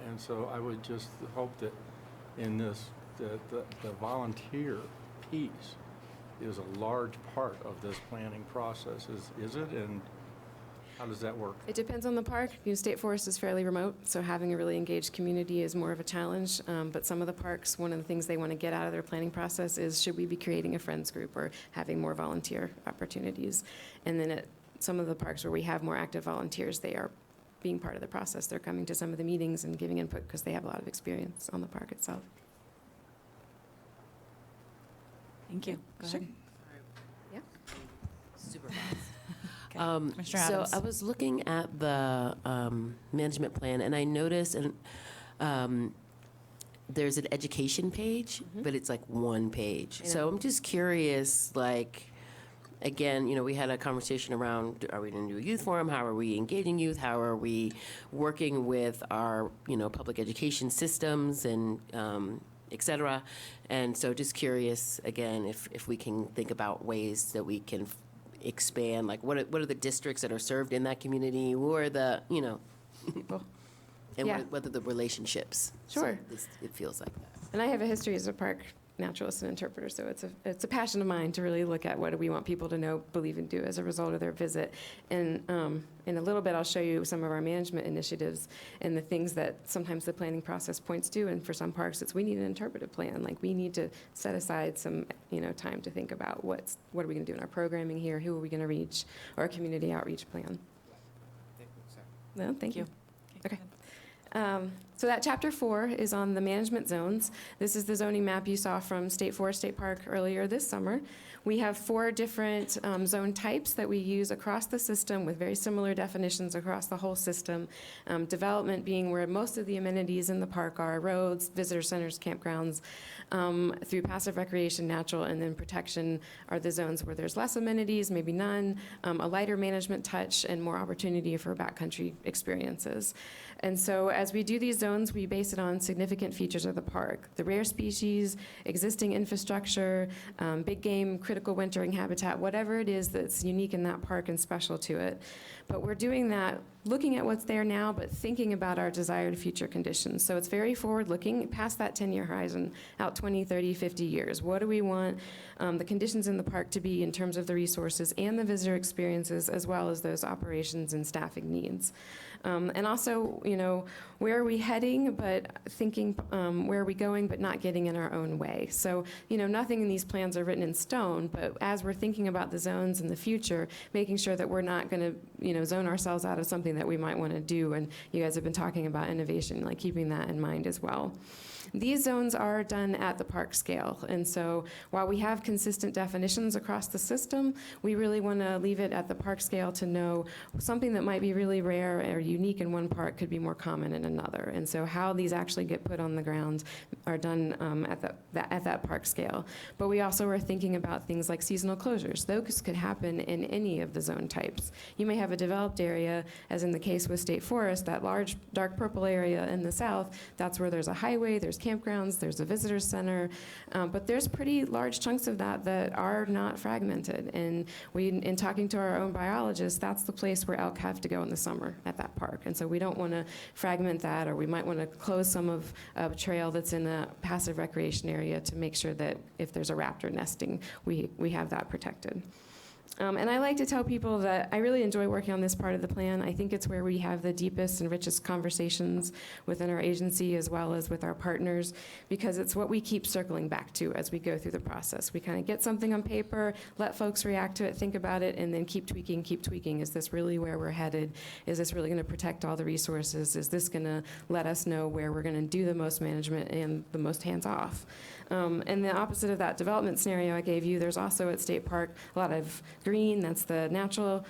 And so I would just hope that in this, the volunteer piece is a large part of this planning process. Is it? And how does that work? It depends on the park. You know, State Forest is fairly remote, so having a really engaged community is more of a challenge. But some of the parks, one of the things they want to get out of their planning process is, should we be creating a friends group or having more volunteer opportunities? And then at some of the parks where we have more active volunteers, they are being part of the process. They're coming to some of the meetings and giving input because they have a lot of experience on the park itself. Thank you. Go Sure. ahead. Yeah. Super fast. Okay. Commissioner So Adams. I was looking at the management plan, and I noticed, and there's an education page, but it's like one page. I know. So I'm just curious, like, again, you know, we had a conversation around, are we going to do a youth forum? How are we engaging youth? How are we working with our, you know, public education systems and et cetera? And so just curious, again, if we can think about ways that we can expand, like what are the districts that are served in that community? Who are the, you know, and Yeah. what are the relationships? Sure. So it feels like that. And I have a history as a park naturalist and interpreter, so it's a passion of mine to really look at what do we want people to know, believe, and do as a result of their visit. And in a little bit, I'll show you some of our management initiatives and the things that sometimes the planning process points to. And for some parks, it's we need an interpretive plan. Like, we need to set aside some, you know, time to think about what are we going to do in our programming here, who are we going to reach, or a community outreach plan. No, thank you. Okay. So that chapter 4 is on the management zones. This is the zoning map you saw from State Forest State Park earlier this summer. We have 4 different zone types that we use across the system with very similar definitions across the whole system. Development being where most of the amenities in the park are: roads, visitor centers, campgrounds. Through passive recreation, natural, and then protection are the zones where there's less amenities, maybe none, a lighter management touch, and more opportunity for backcountry experiences. And so as we do these zones, we base it on significant features of the park: the rare species, existing infrastructure, big game, critical wintering habitat, whatever it is that's unique in that park and special to it. But we're doing that looking at what's there now, but thinking about our desired future conditions. So it's very forward-looking, past that 10-year horizon, out 20, 30, 50 years. What do we want the conditions in the park to be in terms of the resources and the visitor experiences, as well as those operations and staffing needs? And also, you know, where are we heading, but thinking where are we going, but not getting in our own way. So, you know, nothing in these plans are written in stone, but as we're thinking about the zones in the future, making sure that we're not going to, you know, zone ourselves out of something that we might want to do. And you guys have been talking about innovation, like keeping that in mind as well. These zones are done at the park scale, and so while we have consistent definitions across the system, we really want to leave it at the park scale to know something that might be really rare or unique in one park could be more common in another. And so how these actually get put on the ground are done at that park scale. But we also are thinking about things like seasonal closures. Those could happen in any of the zone types. You may have a developed area, as in the case with State Forest, that large dark purple area in the south, that's where there's a highway, there's campgrounds, there's a visitor center, but there's pretty large chunks of that that are not fragmented. And we, in talking to our own biologists, that's the place where elk have to go in the summer at that park. And so we don't want to fragment that, or we might want to close some of a trail that's in a passive recreation area to make sure that if there's a raptor nesting, we have that protected. And I like to tell people that I really enjoy working on this part of the plan. I think it's where we have the deepest and richest conversations within our agency as well as with our partners, because it's what we keep circling back to as we go through the process. We kind of get something on paper, let folks react to it, think about it, and then keep tweaking, keep tweaking. Is this really where we're headed? Is this really going to protect all the resources? Is this going to let us know where we're going to do the most management and the most hands-off? And the opposite of that development scenario I gave you, there's also at State Park a lot of green, that's the natural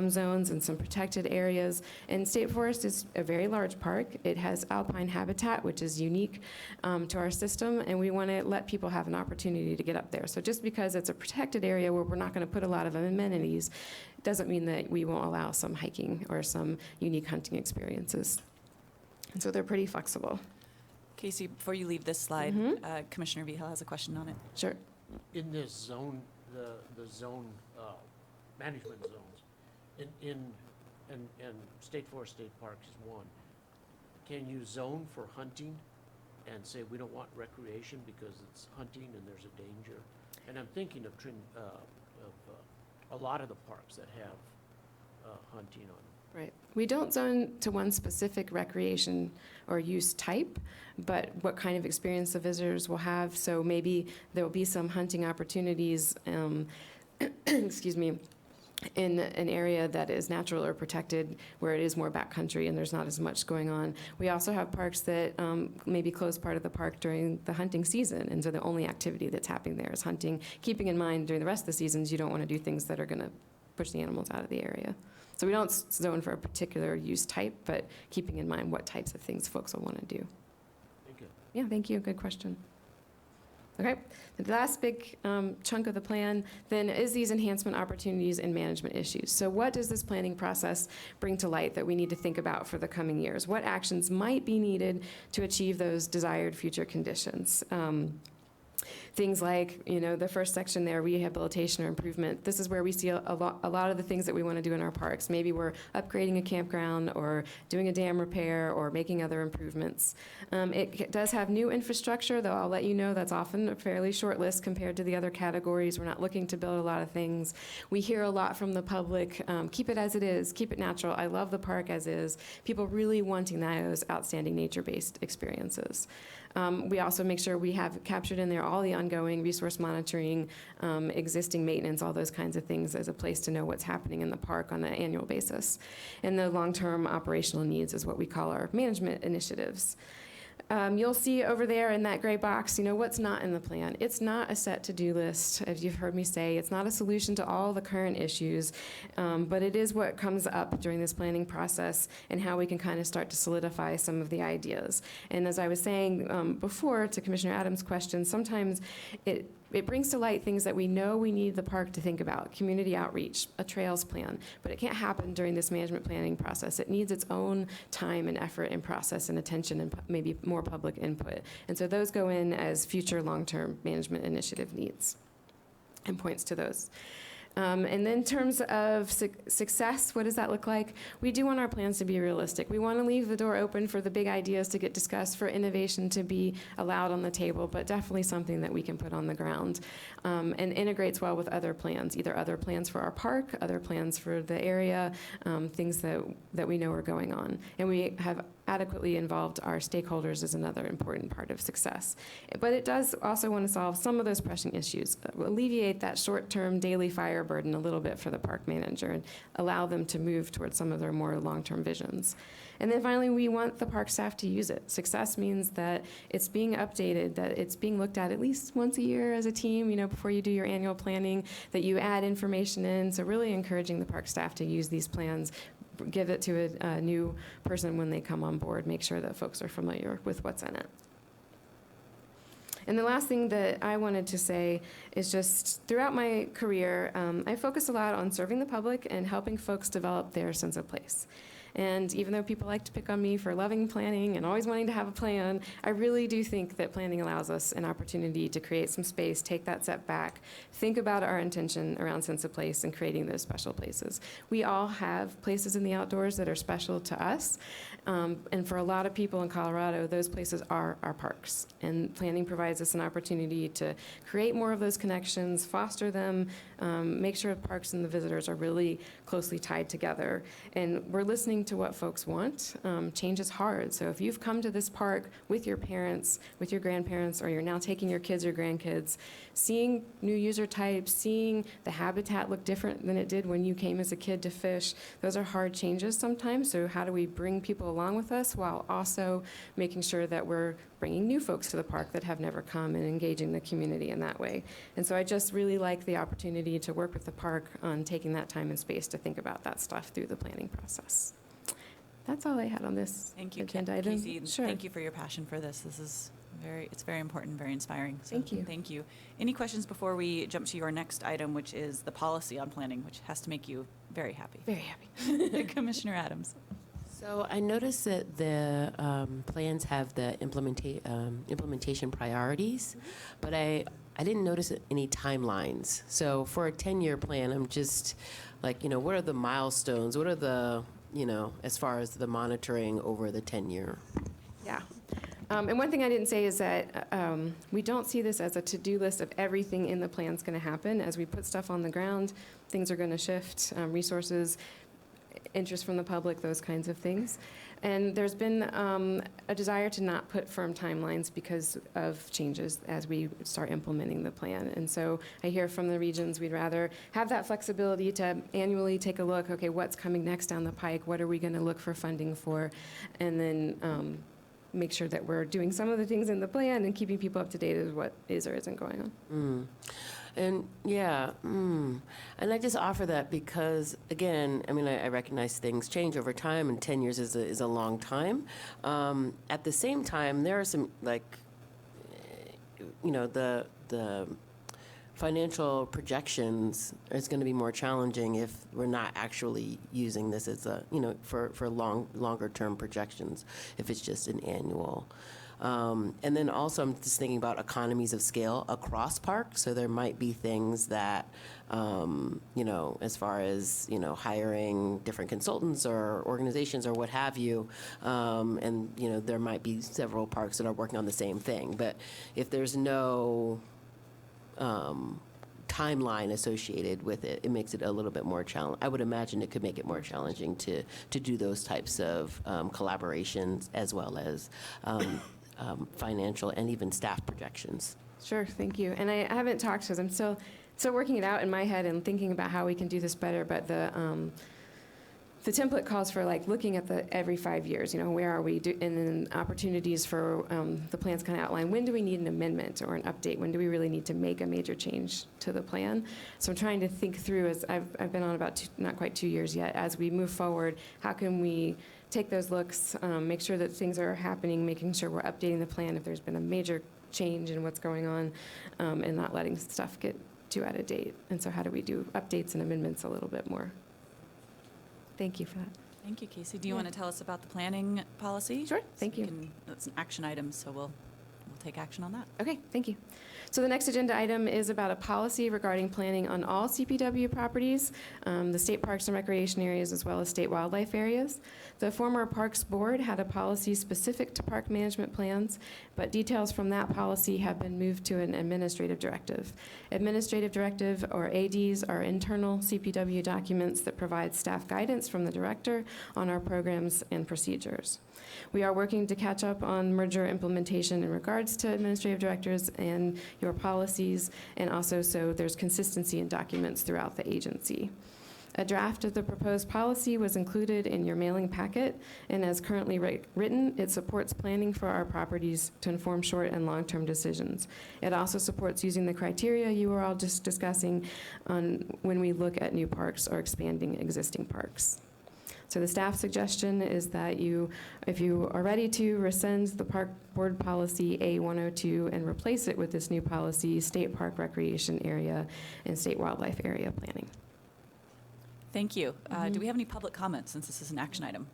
zones and some protected areas. And State Forest is a very large park. It has alpine habitat, which is unique to our system, and we want to let people have an opportunity to get up there. So just because it's a protected area where we're not going to put a lot of amenities, doesn't mean that we won't allow some hiking or some unique hunting experiences. And so they're pretty flexible. Casey, before you leave this slide, Commissioner Vihel has a question on it. Sure. In this zone, the zone, management zones, and State Forest State Parks is one, can you zone for hunting and say we don't want recreation because it's hunting and there's a danger? And I'm thinking of a lot of the parks that have hunting on them. Right. We don't zone to one specific recreation or use type, but what kind of experience the visitors will have. So maybe there will be some hunting opportunities, excuse me, in an area that is natural or protected where it is more backcountry and there's not as much going on. We also have parks that maybe close part of the park during the hunting season, and so the only activity that's happening there is hunting, keeping in mind during the rest of the seasons you don't want to do things that are going to push the animals out of the area. So we don't zone for a particular use type, but keeping in mind what types of things folks will want to do. Thank you. Yeah, thank you. Good question. Okay, the last big chunk of the plan then is these enhancement opportunities and management issues. So what does this planning process bring to light that we need to think about for the coming years? What actions might be needed to achieve those desired future conditions? Things like, the first section there, rehabilitation or improvement. This is where we see a lot of the things that we want to do in our parks. Maybe we're upgrading a campground or doing a dam repair or making other improvements. It does have new infrastructure, though I'll let you know that's often a fairly short list compared to the other categories. We're not looking to build a lot of things. We hear a lot from the public, keep it as it is, keep it natural. I love the park as is. People really wanting those outstanding nature-based experiences. We also make sure we have captured in there all the ongoing resource monitoring, existing maintenance, all those kinds of things as a place to know what's happening in the park on an annual basis. And the long-term operational needs is what we call our management initiatives. You'll see over there in that gray box, what's not in the plan. It's not a set to-do list, as you've heard me say. It's not a solution to all the current issues, but it is what comes up during this planning process and how we can kind of start to solidify some of the ideas. And as I was saying before to Commissioner Adams' question, sometimes it brings to light things that we know we need the park to think about, community outreach, a trails plan, but it can't happen during this management planning process. It needs its own time and effort and process and attention and maybe more public input. And so those go in as future long-term management initiative needs and points to those. And then in terms of success, what does that look like? We do want our plans to be realistic. We want to leave the door open for the big ideas to get discussed, for innovation to be allowed on the table, but definitely something that we can put on the ground and integrates well with other plans, either other plans for our park, other plans for the area, things that we know are going on. And we have adequately involved our stakeholders is another important part of success. But it does also want to solve some of those pressing issues, alleviate that short-term daily fire burden a little bit for the park manager and allow them to move towards some of their more long-term visions. And then finally, we want the park staff to use it. Success means that it's being updated, that it's being looked at least once a year as a team, before you do your annual planning, that you add information in. So really encouraging the park staff to use these plans, give it to a new person when they come on board, make sure that folks are familiar with what's in it. And the last thing that I wanted to say is just throughout my career, I focused a lot on serving the public and helping folks develop their sense of place. And even though people like to pick on me for loving planning and always wanting to have a plan, I really do think that planning allows us an opportunity to create some space, take that step back, think about our intention around sense of place and creating those special places. We all have places in the outdoors that are special to us. And for a lot of people in Colorado, those places are our parks. And planning provides us an opportunity to create more of those connections, foster them, make sure parks and the visitors are really closely tied together. And we're listening to what folks want. Change is hard. So if you've come to this park with your parents, with your grandparents, or you're now taking your kids or grandkids, seeing new user types, seeing the habitat look different than it did when you came as a kid to fish, those are hard changes sometimes. So how do we bring people along with us while also making sure that we're bringing new folks to the park that have never come and engaging the community in that way? And so I just really like the opportunity to work with the park on taking that time and space to think about that stuff through the planning process. That's all I had on this Thank you, agenda item. Casey. and Sure. Thank you for your passion for this. This is it's very important, very inspiring. So Thank you. Thank you. Any questions before we jump to your next item, which is the policy on planning, which has to make you very happy. Very happy. Commissioner Adams. So I noticed that the plans have the implementation priorities, but I didn't notice any timelines. So for a 10-year plan, I'm just like, what are the milestones? What are the, as far as the monitoring over the 10-year? Yeah. And one thing I didn't say is that we don't see this as a to-do list of everything in the plan's going to happen. As we put stuff on the ground, things are going to shift, resources, interest from the public, those kinds of things. And there's been a desire to not put firm timelines because of changes as we start implementing the plan. And so I hear from the regions, we'd rather have that flexibility to annually take a look, okay, what's coming next down the pike? What are we going to look for funding for? And then make sure that we're doing some of the things in the plan and keeping people up to date as what is or isn't going on. And and I just offer that because, again, I recognize things change over time, and 10 years is a long time. At the same time, there are some, the financial projections is going to be more challenging if we're not actually using this as for longer term projections, if it's just an annual. And then also I'm just thinking about economies of scale across parks. So there might be things that, as far as, hiring different consultants or organizations or what have you, and, there might be several parks that are working on the same thing. But if there's no timeline associated with it, it makes it a little bit more challenging. I would imagine it could make it more challenging to do those types of collaborations as well as financial and even staff projections. Sure, thank you. And I haven't talked because I'm still working it out in my head and thinking about how we can do this better. But the template calls for looking at every 5 years. Where are we? And then opportunities for the plans kind of outline when do we need an amendment or an update? When do we really need to make a major change to the plan? So I'm trying to think through as I've been on about not quite 2 years yet. As we move forward, how can we take those looks, make sure that things are happening, making sure we're updating the plan if there's been a major change in what's going on, and not letting stuff get too out of date. And so how do we do updates and amendments a little bit more? Thank you for that. Thank you, Casey. Do you want to tell us about the planning policy? Sure, thank you. It's an action item, so we'll take action on that. Okay, thank you. So the next agenda item is about a policy regarding planning on all CPW properties, the state parks and recreation areas, as well as state wildlife areas. The former Parks Board had a policy specific to park management plans, but details from that policy have been moved to an administrative directive. Administrative directive, or ADs, are internal CPW documents that provide staff guidance from the director on our programs and procedures. We are working to catch up on merger implementation in regards to administrative directors and your policies, and also so there's consistency in documents throughout the agency. A draft of the proposed policy was included in your mailing packet, and as currently written, it supports planning for our properties to inform short and long-term decisions. It also supports using the criteria you were all just discussing on when we look at new parks or expanding existing parks. So the staff suggestion is that if you are ready to, rescind the Park Board Policy A102 and replace it with this new policy, State Park Recreation Area and State Wildlife Area Planning. Thank you. Do we have any public comments since this is an action item?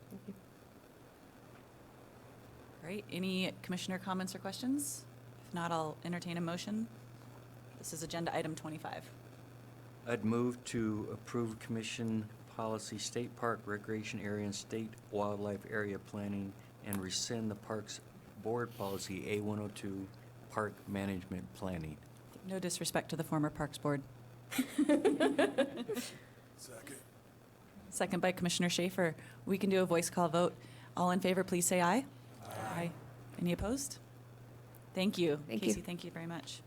Great. Any commissioner comments or questions? If not, I'll entertain a motion. This is agenda item 25. I'd move to approve commission policy, state park recreation area and state wildlife area planning, and rescind the parks board policy A102, park management planning. No disrespect to the former Parks Board. Second. Second by Commissioner Schaefer. We can do a voice call vote. All in favor, please say aye. Aye. Any opposed? Thank you. Thank you. Casey, thank you very much.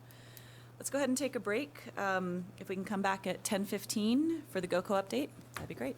Let's go ahead and take a break. If we can come back at 10:15 for the GOCO update, that'd be great.